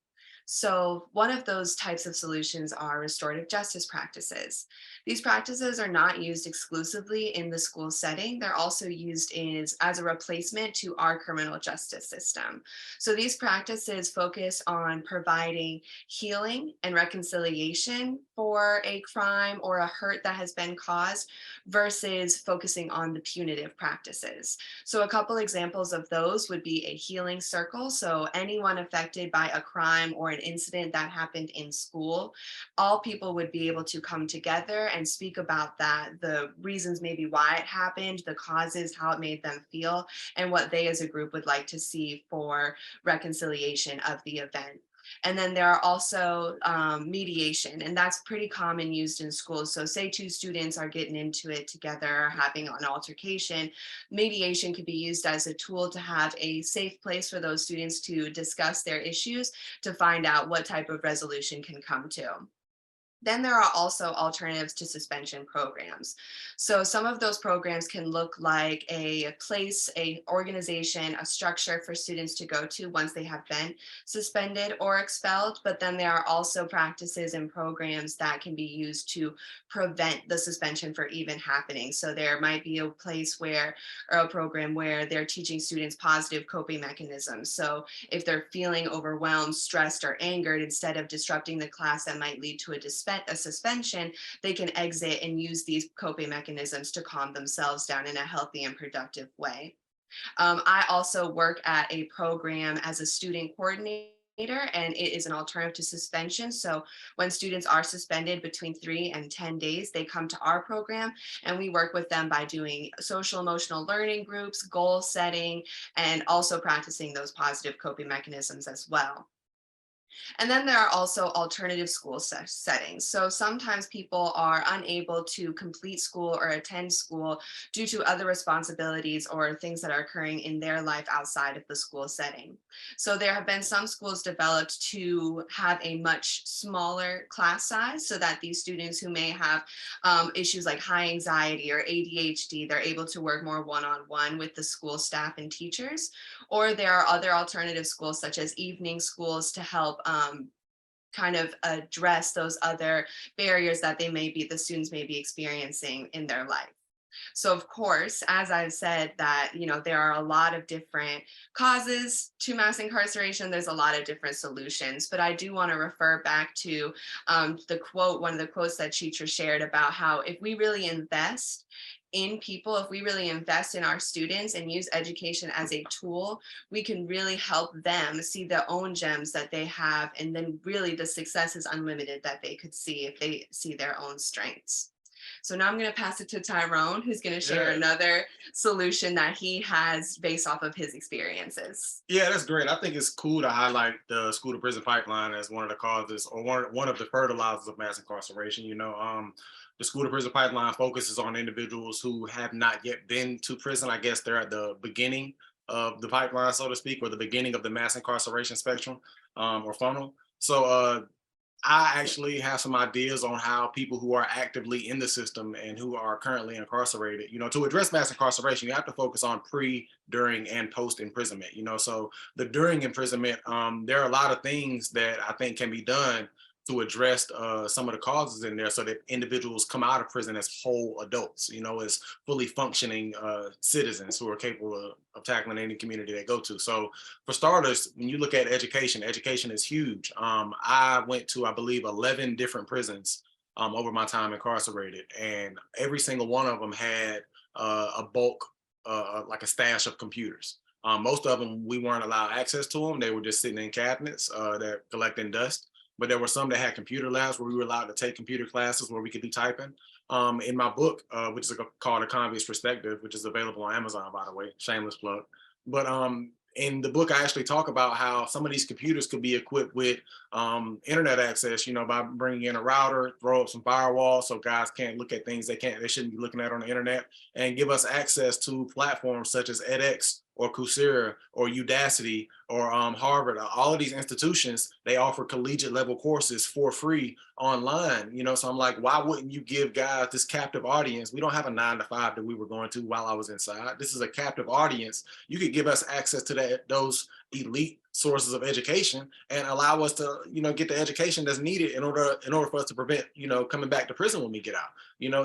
So one of those types of solutions are restorative justice practices. These practices are not used exclusively in the school setting. They're also used as a replacement to our criminal justice system. So these practices focus on providing healing and reconciliation for a crime or a hurt that has been caused versus focusing on the punitive practices. So a couple examples of those would be a healing circle. So anyone affected by a crime or an incident that happened in school, all people would be able to come together and speak about that, the reasons maybe why it happened, the causes, how it made them feel, and what they as a group would like to see for reconciliation of the event. And then there are also mediation, and that's pretty common used in schools. So say two students are getting into it together, having an altercation, mediation could be used as a tool to have a safe place for those students to discuss their issues, to find out what type of resolution can come to. Then there are also alternatives to suspension programs. So some of those programs can look like a place, a organization, a structure for students to go to once they have been suspended or expelled. But then there are also practices and programs that can be used to prevent the suspension from even happening. So there might be a place where, or a program where they're teaching students positive coping mechanisms. So if they're feeling overwhelmed, stressed, or angered, instead of disrupting the class that might lead to a suspension, they can exit and use these coping mechanisms to calm themselves down in a healthy and productive way. I also work at a program as a student coordinator, and it is an alternative to suspension. So when students are suspended between 3 and 10 days, they come to our program and we work with them by doing social emotional learning groups, goal setting, and also practicing those positive coping mechanisms as well. And then there are also alternative school settings. So sometimes people are unable to complete school or attend school due to other responsibilities or things that are occurring in their life outside of the school setting. So there have been some schools developed to have a much smaller class size so that these students who may have issues like high anxiety or ADHD, they're able to work more one-on-one with the school staff and teachers. Or there are other alternative schools such as evening schools to help kind of address those other barriers that the students may be experiencing in their life. So of course, as I've said that, there are a lot of different causes to mass incarceration. There's a lot of different solutions, but I do want to refer back to one of the quotes that Chitra shared about how if we really invest in people, if we really invest in our students and use education as a tool, we can really help them see their own gems that they have. And then really the success is unlimited that they could see if they see their own strengths. So now I'm going to pass it to Tyrone, who's going to share another solution that he has based off of his experiences. Yeah, that's great. I think it's cool to highlight the school to prison pipeline as one of the causes or one of the fertilizers of mass incarceration. The school to prison pipeline focuses on individuals who have not yet been to prison. I guess they're at the beginning of the pipeline, so to speak, or the beginning of the mass incarceration spectrum or funnel. So I actually have some ideas on how people who are actively in the system and who are currently incarcerated, to address mass incarceration, you have to focus on pre, during, and post imprisonment. So the during imprisonment, there are a lot of things that I think can be done to address some of the causes in there so that individuals come out of prison as whole adults, as fully functioning citizens who are capable of tackling any community they go to. So for starters, when you look at education, education is huge. I went to, I believe, 11 different prisons over my time incarcerated, and every single one of them had a bulk, like a stash of computers. Most of them, we weren't allowed access to them. They were just sitting in cabinets that collecting dust. But there were some that had computer labs where we were allowed to take computer classes where we could do typing. In my book, which is called A Convict's Perspective, which is available on Amazon, by the way, shameless plug. But in the book, I actually talk about how some of these computers could be equipped with internet access, by bringing in a router, throw up some firewalls so guys can't look at things they shouldn't be looking at on the internet, and give us access to platforms such as edX or Coursera or Udacity or Harvard. All of these institutions, they offer collegiate level courses for free online, so I'm like, why wouldn't you give guys this captive audience? We don't have a 9-to-5 that we were going to while I was inside. This is a captive audience. You could give us access to those elite sources of education and allow us to, get the education that's needed in order for us to prevent, coming back to prison when we get out.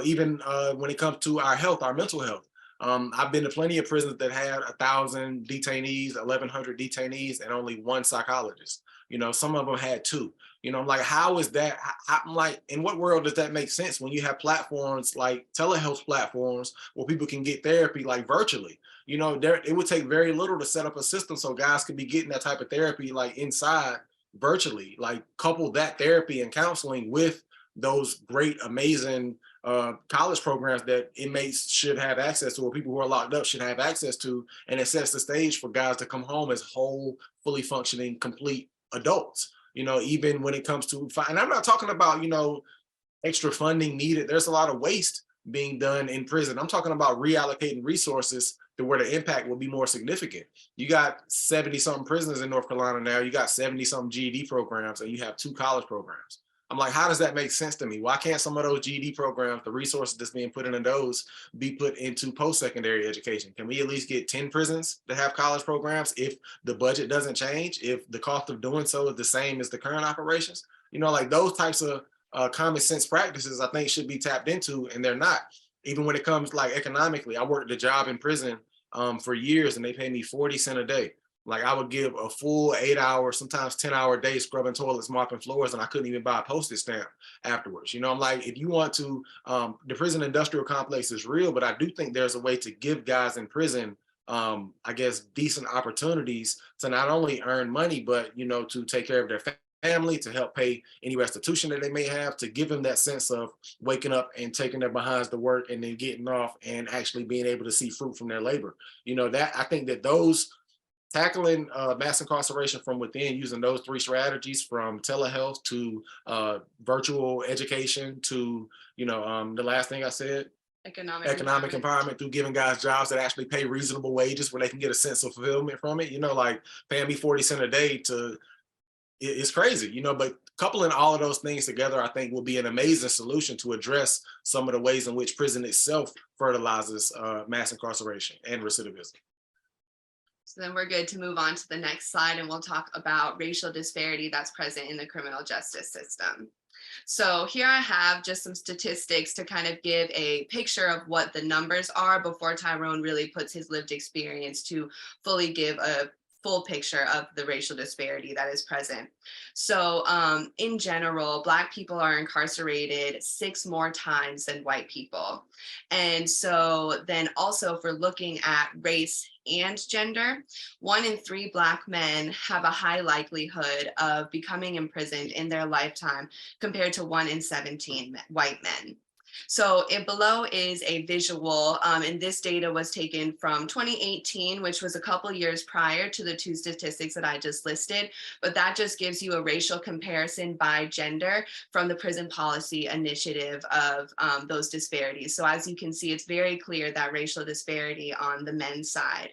Even when it comes to our health, our mental health. I've been to plenty of prisons that had 1,000 detainees, 1,100 detainees, and only one psychologist. Some of them had two. I'm like, how is that? I'm like, in what world does that make sense when you have platforms like telehealth platforms where people can get therapy like virtually? It would take very little to set up a system so guys could be getting that type of therapy like inside virtually, like couple that therapy and counseling with those great, amazing college programs that inmates should have access to, or people who are locked up should have access to. And it sets the stage for guys to come home as whole, fully functioning, complete adults. Even when it comes to, and I'm not talking about, extra funding needed. There's a lot of waste being done in prison. I'm talking about reallocating resources to where the impact will be more significant. You got 70 something prisons in North Carolina now. You got 70 something GED programs, and you have 2 college programs. I'm like, how does that make sense to me? Why can't some of those GED programs, the resources that's being put into those, be put into post-secondary education? Can we at least get 10 prisons to have college programs if the budget doesn't change, if the cost of doing so is the same as the current operations? Like those types of common sense practices, I think, should be tapped into, and they're not. Even when it comes like economically, I worked a job in prison for years, and they paid me 40 cents a day. Like I would give a full 8-hour, sometimes 10-hour day scrubbing toilets, mopping floors, and I couldn't even buy a postage stamp afterwards. I'm like, if you want to, the prison industrial complex is real, but I do think there's a way to give guys in prison, I guess, decent opportunities to not only earn money, but, to take care of their family, to help pay any restitution that they may have, to give them that sense of waking up and taking their behinds to work and then getting off and actually being able to see fruit from their labor. That I think that those tackling mass incarceration from within, using those 3 strategies, from telehealth to virtual education to, the last thing I said, economic empowerment, through giving guys jobs that actually pay reasonable wages where they can get a sense of fulfillment from it. Like paying me 40 cents a day it's crazy, but coupling all of those things together, I think, will be an amazing solution to address some of the ways in which prison itself fertilizes mass incarceration and recidivism. So then we're good to move on to the next slide, and we'll talk about racial disparity that's present in the criminal justice system. So here I have just some statistics to kind of give a picture of what the numbers are before Tyrone really puts his lived experience to fully give a full picture of the racial disparity that is present. So in general, Black people are incarcerated 6 more times than white people. And so then also, if we're looking at race and gender, 1 in 3 Black men have a high likelihood of becoming imprisoned in their lifetime compared to 1 in 17 white men. So below is a visual, and this data was taken from 2018, which was a couple years prior to the 2 statistics that I just listed, but that just gives you a racial comparison by gender from the prison policy initiative of those disparities. So as you can see, it's very clear that racial disparity on the men's side.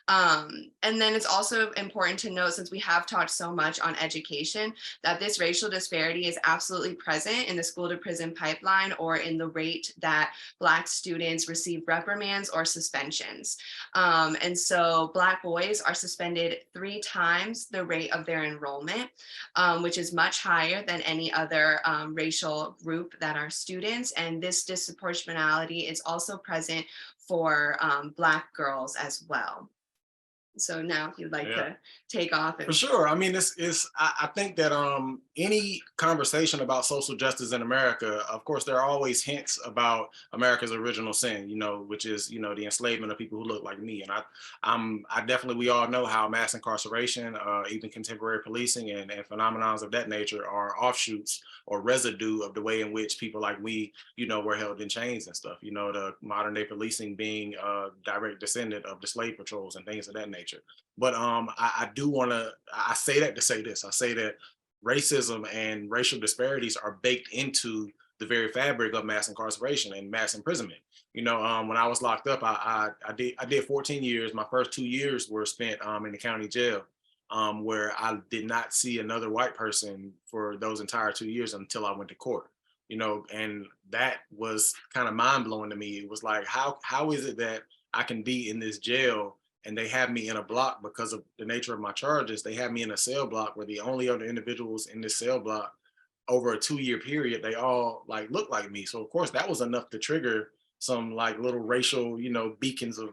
And then it's also important to note, since we have talked so much on education, that this racial disparity is absolutely present in the school to prison pipeline, or in the rate that Black students receive reprimands or suspensions. And so Black boys are suspended 3 times the rate of their enrollment, which is much higher than any other racial group that are students. And this disproportionality is also present for Black girls as well. So now if you'd like to take off. For sure. I mean, I think that any conversation about social justice in America, of course, there are always hints about America's original sin, which is, the enslavement of people who look like me. And I definitely, we all know how mass incarceration, even contemporary policing and phenomenons of that nature are offshoots or residue of the way in which people like me, were held in chains and stuff, the modern day policing being a direct descendant of the slave patrols and things of that nature. But I do want to, I say that to say this. I say that racism and racial disparities are baked into the very fabric of mass incarceration and mass imprisonment. When I was locked up, I did 14 years. My first 2 years were spent in the county jail, where I did not see another white person for those entire 2 years until I went to court. And that was kind of mind blowing to me. It was like, how is it that I can be in this jail and they had me in a block because of the nature of my charges. They had me in a cell block where the only other individuals in this cell block over a 2-year period, they all like look like me. So of course that was enough to trigger some like little racial, beacons of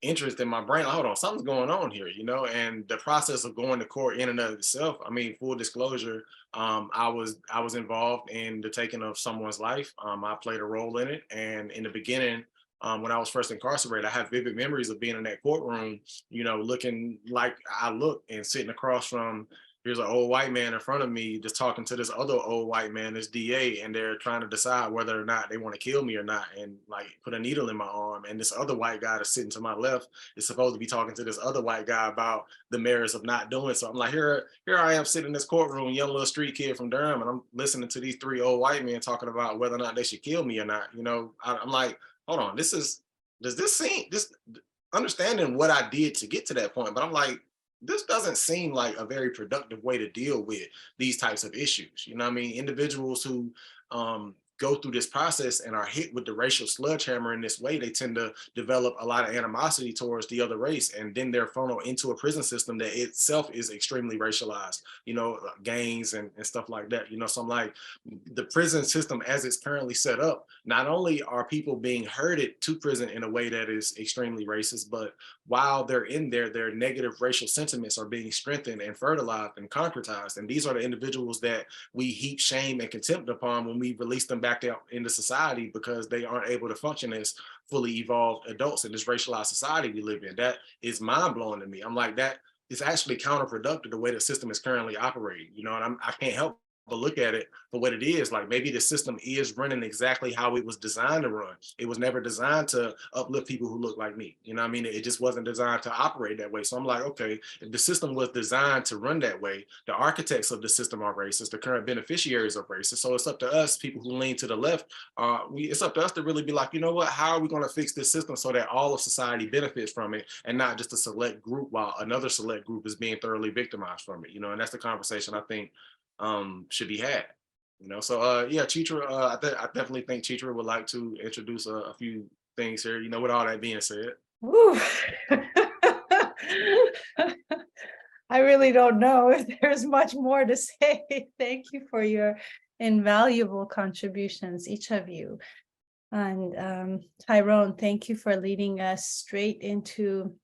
interest in my brain. Hold on, something's going on here, and the process of going to court in and of itself. I mean, full disclosure, I was involved in the taking of someone's life. I played a role in it. And in the beginning, when I was first incarcerated, I have vivid memories of being in that courtroom, looking like I look and sitting across from, here's an old white man in front of me just talking to this other old white man, this DA, and they're trying to decide whether or not they want to kill me or not, and like put a needle in my arm. And this other white guy that's sitting to my left is supposed to be talking to this other white guy about the merits of not doing so. I'm like, here I am sitting in this courtroom, young little street kid from Durham, and I'm listening to these 3 old white men talking about whether or not they should kill me or not. I'm like, hold on, understanding what I did to get to that point, but I'm like, this doesn't seem like a very productive way to deal with these types of issues. You know what I mean? Individuals who go through this process and are hit with the racial sledgehammer in this way, they tend to develop a lot of animosity towards the other race, and then they're funneled into a prison system that itself is extremely racialized, gangs and stuff like that. So I'm like, the prison system as it's currently set up, not only are people being herded to prison in a way that is extremely racist, but while they're in there, their negative racial sentiments are being strengthened and fertilized and concretized. And these are the individuals that we heap shame and contempt upon when we release them back out into society, because they aren't able to function as fully evolved adults in this racialized society we live in. That is mind blowing to me. I'm like, that is actually counterproductive the way the system is currently operating, and I can't help but look at it for what it is. Like, maybe the system is running exactly how it was designed to run. It was never designed to uplift people who look like me. You know what I mean? It just wasn't designed to operate that way. So I'm like, okay, if the system was designed to run that way, the architects of the system are racist, the current beneficiaries are racist. So it's up to us, people who lean to the left, it's up to us to really be like, you know what, how are we going to fix this system so that all of society benefits from it and not just a select group, while another select group is being thoroughly victimized from it, and that's the conversation I think should be had. So yeah, Chitra, I definitely think Chitra would like to introduce a few things here, with all that being said. Ooh. I really don't know if there's much more to say. Thank you for your invaluable contributions, each of you. And Tyrone, thank you for leading us straight into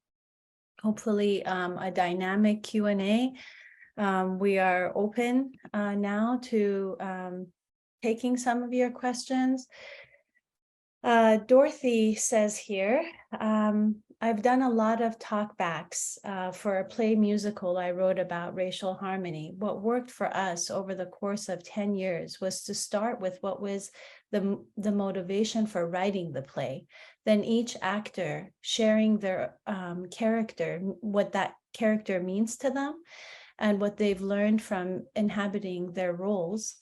hopefully a dynamic Q&A. We are open now to taking some of your questions. Dorothy says here, I've done a lot of talkbacks for a play musical I wrote about racial harmony. What worked for us over the course of 10 years was to start with what was the motivation for writing the play. Then each actor sharing their character, what that character means to them, and what they've learned from inhabiting their roles,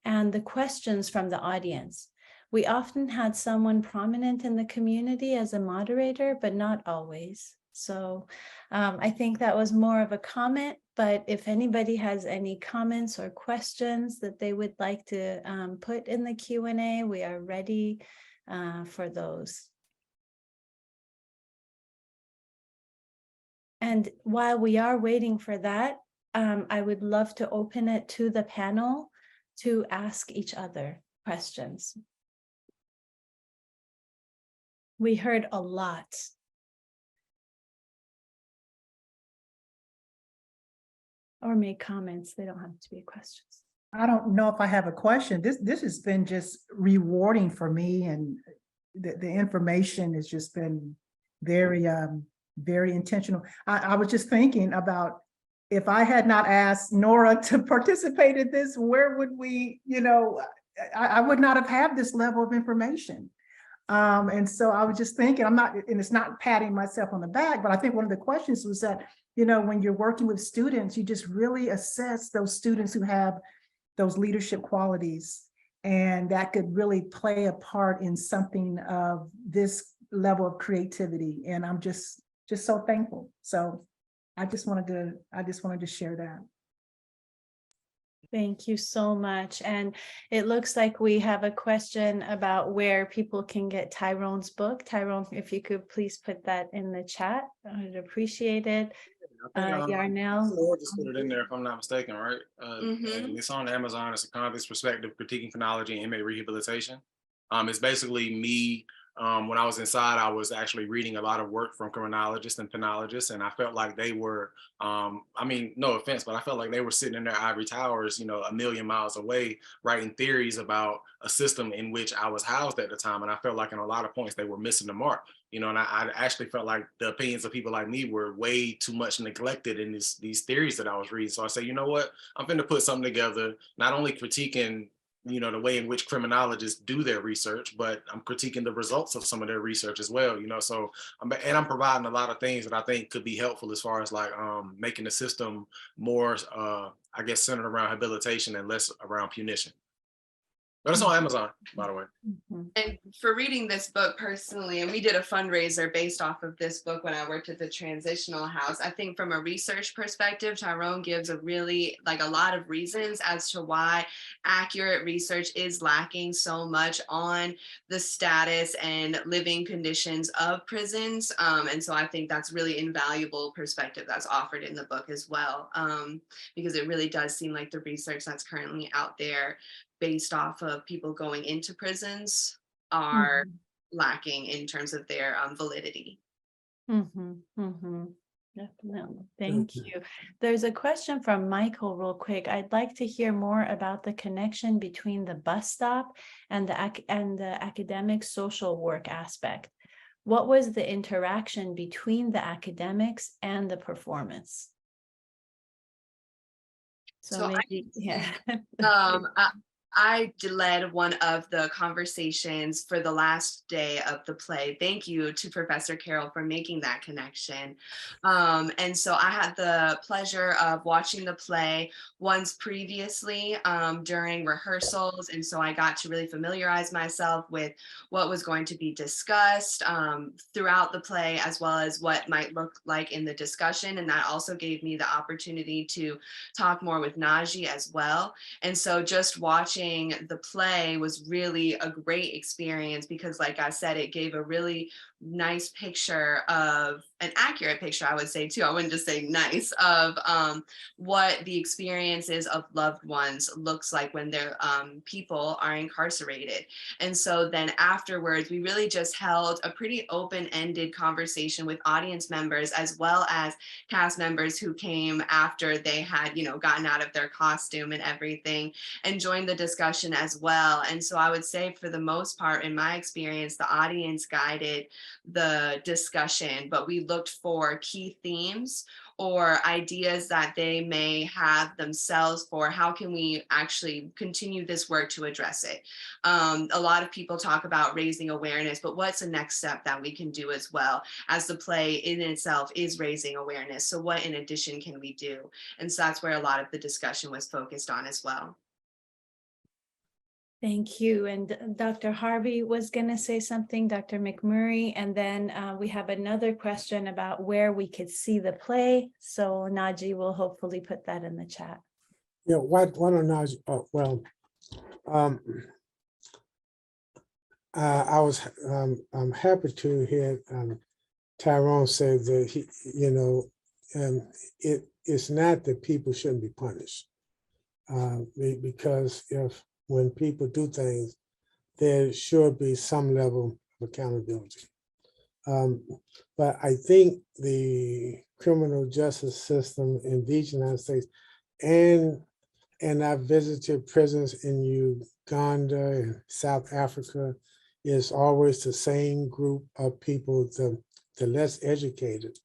and the questions from the audience. We often had someone prominent in the community as a moderator, but not always. So I think that was more of a comment, but if anybody has any comments or questions that they would like to put in the Q&A, we are ready for those. And while we are waiting for that, I would love to open it to the panel to ask each other questions. We heard a lot. Or make comments, they don't have to be questions. I don't know if I have a question. This has been just rewarding for me, and the information has just been very, very intentional. I was just thinking about, if I had not asked Nora to participate in this, where would we, I would not have had this level of information. And so I was just thinking, and it's not patting myself on the back, but I think one of the questions was that, when you're working with students, you just really assess those students who have those leadership qualities, and that could really play a part in something of this level of creativity. And I'm just so thankful. So I just wanted to share that. Thank you so much. And it looks like we have a question about where people can get Tyrone's book. Tyrone, if you could please put that in the chat, I'd appreciate it. Yarnell. Lord just put it in there if I'm not mistaken, right? Mhm. And it's on Amazon. It's a convict's perspective, critiquing phenology and inmate rehabilitation. It's basically me. When I was inside, I was actually reading a lot of work from criminologists and penologists, and I felt like they were, I mean, no offense, but I felt like they were sitting in their ivory towers, you know, a million miles away, writing theories about a system in which I was housed at the time. And I felt like in a lot of points they were missing the mark, you know, and I actually felt like the opinions of people like me were way too much neglected in these theories that I was reading. So I said, you know what, I'm going to put something together, not only critiquing, you know, the way in which criminologists do their research, but I'm critiquing the results of some of their research as well, you know. So I'm providing a lot of things that I think could be helpful as far as like making the system more I guess centered around habilitation and less around punition. But it's on Amazon, by the way. And for reading this book personally, and we did a fundraiser based off of this book when I worked at the transitional house. I think from a research perspective, Tyrone gives a really, like, a lot of reasons as to why accurate research is lacking so much on the status and living conditions of prisons. And so I think that's really invaluable perspective that's offered in the book as well, because it really does seem like the research that's currently out there based off of people going into prisons are lacking in terms of their validity. Definitely. Thank you. There's a question from Michael real quick. I'd like to hear more about the connection between the bus stop and the academic social work aspect. What was the interaction between the academics and the performance? So maybe, yeah. I led one of the conversations for the last day of the play. Thank you to Professor Carroll for making that connection. And so I had the pleasure of watching the play once previously during rehearsals. And so I got to really familiarize myself with what was going to be discussed throughout the play, as well as what might look like in the discussion. And that also gave me the opportunity to talk more with Najee as well. And so just watching the play was really a great experience because, like I said, it gave a really nice picture of, an accurate picture, I would say too, I wouldn't just say nice, of what the experiences of loved ones looks like when their people are incarcerated. And so then afterwards, we really just held a pretty open-ended conversation with audience members as well as cast members who came after they had, you know, gotten out of their costume and everything and joined the discussion as well. And so I would say for the most part, in my experience, the audience guided the discussion, but we looked for key themes or ideas that they may have themselves for how can we actually continue this work to address it. A lot of people talk about raising awareness, but what's the next step that we can do as well, as the play in itself is raising awareness? So what in addition can we do? And so that's where a lot of the discussion was focused on as well. Thank you. And Dr. Harvey was going to say something, Dr. McMurray, and then we have another question about where we could see the play. So Najee will hopefully put that in the chat. Yeah, why don't Najee? Oh, well, I'm happy to hear Tyrone say that he, you know, it's not that people shouldn't be punished, because when people do things, there should be some level of accountability. But I think the criminal justice system in these United States, and I visited prisons in Uganda and South Africa, is always the same group of people, the less educated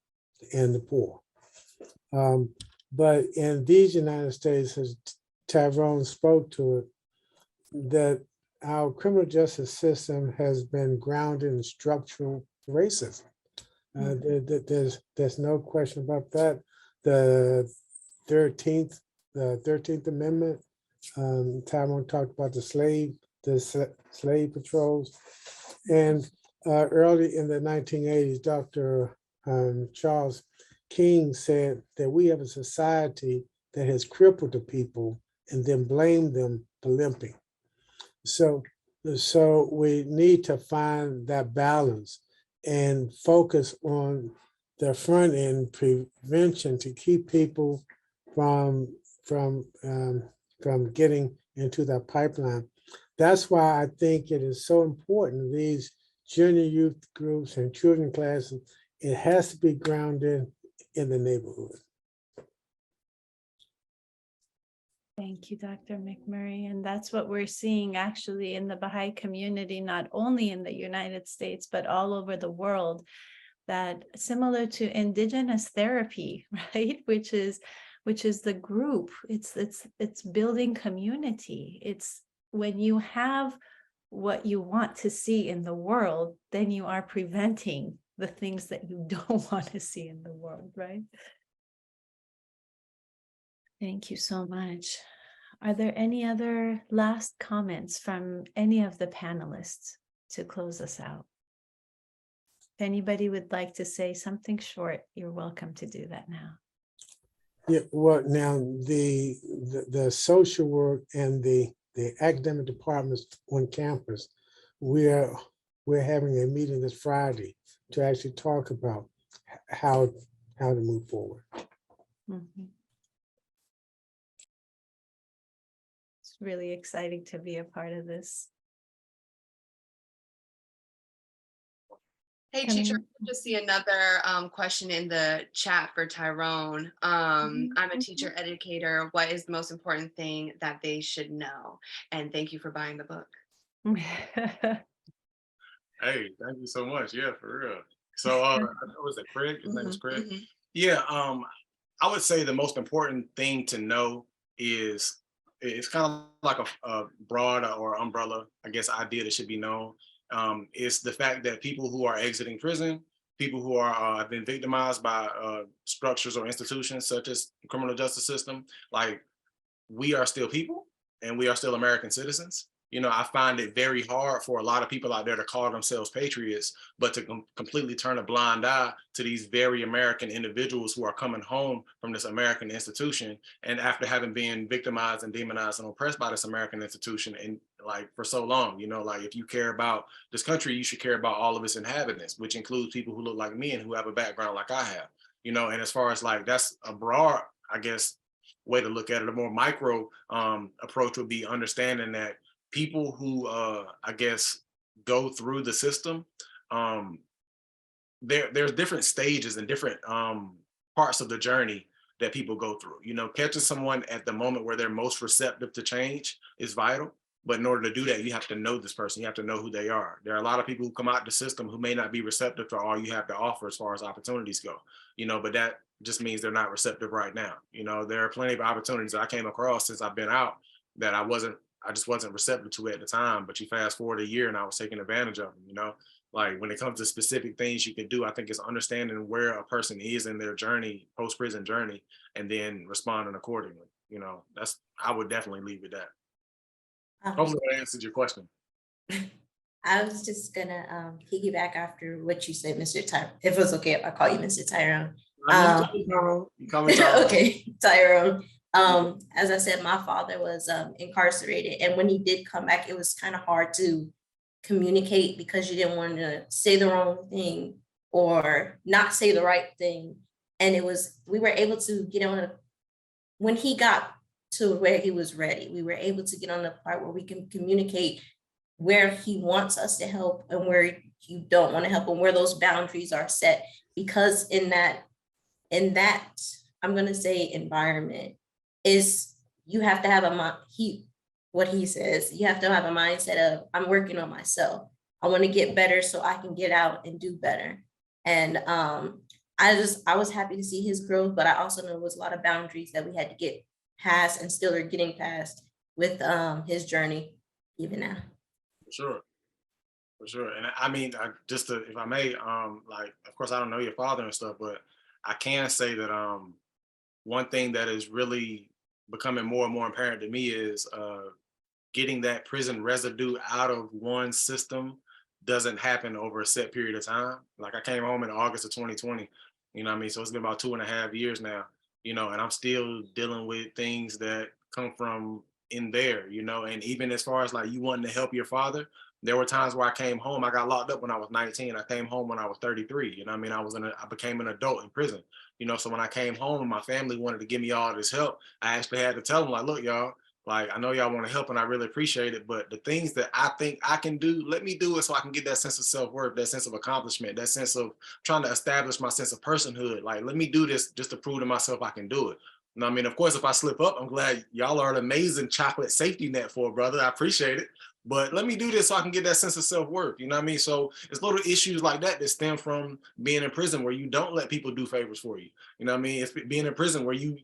and the poor. But in these United States, as Tyrone spoke to it, that our criminal justice system has been grounded in structural racism. There's no question about that. The 13th Amendment, Tyrone talked about the slave patrols. And early in the 1980s, Dr. Charles King said that we have a society that has crippled the people and then blame them for limping. So we need to find that balance and focus on the front end prevention to keep people from getting into that pipeline. That's why I think it is so important, these junior youth groups and children classes, it has to be grounded in the neighborhood. Thank you, Dr. McMurray. And that's what we're seeing actually in the Baha'i community, not only in the United States, but all over the world, that similar to indigenous therapy, right? Which is the group. It's building community. It's when you have what you want to see in the world, then you are preventing the things that you don't want to see in the world, right? Thank you so much. Are there any other last comments from any of the panelists to close us out? If anybody would like to say something short, you're welcome to do that now. Yeah, well, now the social work and the academic departments on campus, we're having a meeting this Friday to actually talk about how to move forward. Mm-hmm. It's really exciting to be a part of this. Hey, teacher, I just see another question in the chat for Tyrone. I'm a teacher educator. What is the most important thing that they should know? And thank you for buying the book. Hey, thank you so much. Yeah, for real. So was it Craig? His name is Craig. Yeah, I would say the most important thing to know is it's kind of like a broad or umbrella, I guess, idea that should be known. Is the fact that people who are exiting prison, people who are have been victimized by structures or institutions such as the criminal justice system, like, we are still people and we are still American citizens. You know, I find it very hard for a lot of people out there to call themselves patriots, but to completely turn a blind eye to these very American individuals who are coming home from this American institution. And after having been victimized and demonized and oppressed by this American institution and like for so long, you know, like if you care about this country, you should care about all of its inhabitants, which includes people who look like me and who have a background like I have, you know. And as far as like, that's a broad, I guess, way to look at it. A more micro approach would be understanding that people who I guess go through the system, there's different stages and different parts of the journey that people go through. You know, catching someone at the moment where they're most receptive to change is vital. But in order to do that, you have to know this person. You have to know who they are. There are a lot of people who come out the system who may not be receptive to all you have to offer as far as opportunities go, you know, but that just means they're not receptive right now. You know, there are plenty of opportunities that I came across since I've been out that I just wasn't receptive to at the time, but you fast forward a year and I was taking advantage of them, you know. Like when it comes to specific things you can do, I think it's understanding where a person is in their journey, post-prison journey, and then responding accordingly. You know, I would definitely leave with that. Hopefully that answered your question. I was just gonna piggyback after what you said, Mr. Tyrone. If it was okay if I call you Mr. Tyrone. You call me Tyrone. Okay, Tyrone. As I said, my father was incarcerated, and when he did come back, it was kind of hard to communicate because you didn't want to say the wrong thing or not say the right thing. And we were able to get on when he got to where he was ready, we were able to get on the part where we can communicate where he wants us to help and where you don't want to help and where those boundaries are set. Because in that, I'm going to say environment is you have to have what he says, you have to have a mindset of, I'm working on myself. I want to get better so I can get out and do better. And I was happy to see his growth, but I also know there was a lot of boundaries that we had to get past and still are getting past with his journey even now. For sure. And I mean, if I may, like, of course I don't know your father and stuff, but I can say that one thing that is really becoming more and more apparent to me is getting that prison residue out of one system doesn't happen over a set period of time. Like I came home in August of 2020, you know what I mean? So it's been about 2.5 years now, you know, and I'm still dealing with things that come from in there, you know. And even as far as like you wanting to help your father, there were times where I came home. I got locked up when I was 19. I came home when I was 33. You know what I mean? I became an adult in prison. You know, so when I came home and my family wanted to give me all this help, I actually had to tell them, like, look, y'all, like, I know y'all want to help and I really appreciate it, but the things that I think I can do, let me do it so I can get that sense of self-worth, that sense of accomplishment, that sense of trying to establish my sense of personhood. Like, let me do this just to prove to myself I can do it. And I mean, of course, if I slip up, I'm glad y'all are an amazing chocolate safety net for a brother. I appreciate it. But let me do this so I can get that sense of self-worth. You know what I mean? So it's little issues like that that stem from being in prison where you don't let people do favors for you. You know what I mean? It's being in prison where you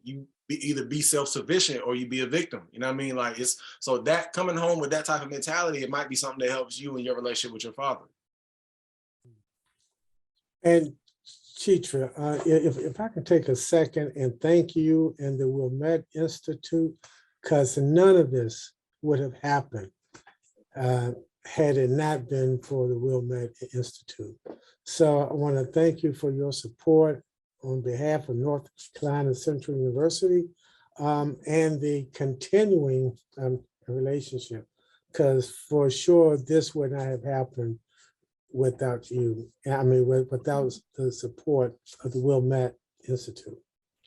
either be self-sufficient or you be a victim. You know what I mean? Like, it's so that coming home with that type of mentality, it might be something that helps you in your relationship with your father. And Chitra, if I can take a second and thank you and the Wilmette Institute, because none of this would have happened had it not been for the Wilmette Institute. So I want to thank you for your support on behalf of North Carolina Central University and the continuing relationship, because for sure this would not have happened without you. I mean, without the support of the Wilmette Institute.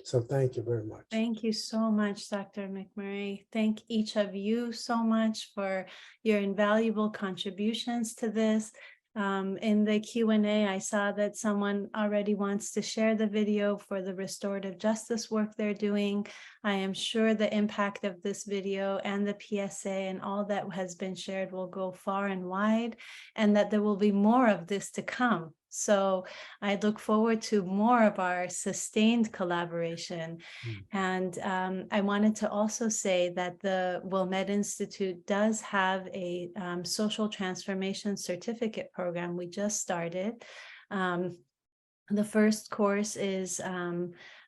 So thank you very much. Thank you so much, Dr. McMurray. Thank each of you so much for your invaluable contributions to this. In the Q&A, I saw that someone already wants to share the video for the restorative justice work they're doing. I am sure the impact of this video and the PSA and all that has been shared will go far and wide, and that there will be more of this to come. So I look forward to more of our sustained collaboration. And I wanted to also say that the Wilmette Institute does have a social transformation certificate program we just started. The first course is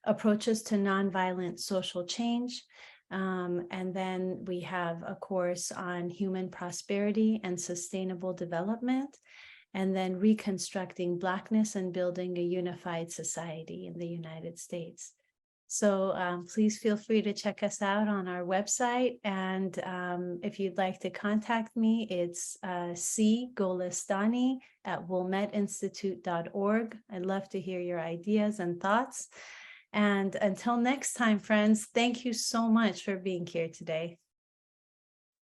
Approaches to Nonviolent Social Change. And then we have a course on human prosperity and sustainable development, and then reconstructing Blackness and building a unified society in the United States. So please feel free to check us out on our website. And if you'd like to contact me, it's cgolestani@wilmetteinstitute.org. I'd love to hear your ideas and thoughts. And until next time, friends, thank you so much for being here today.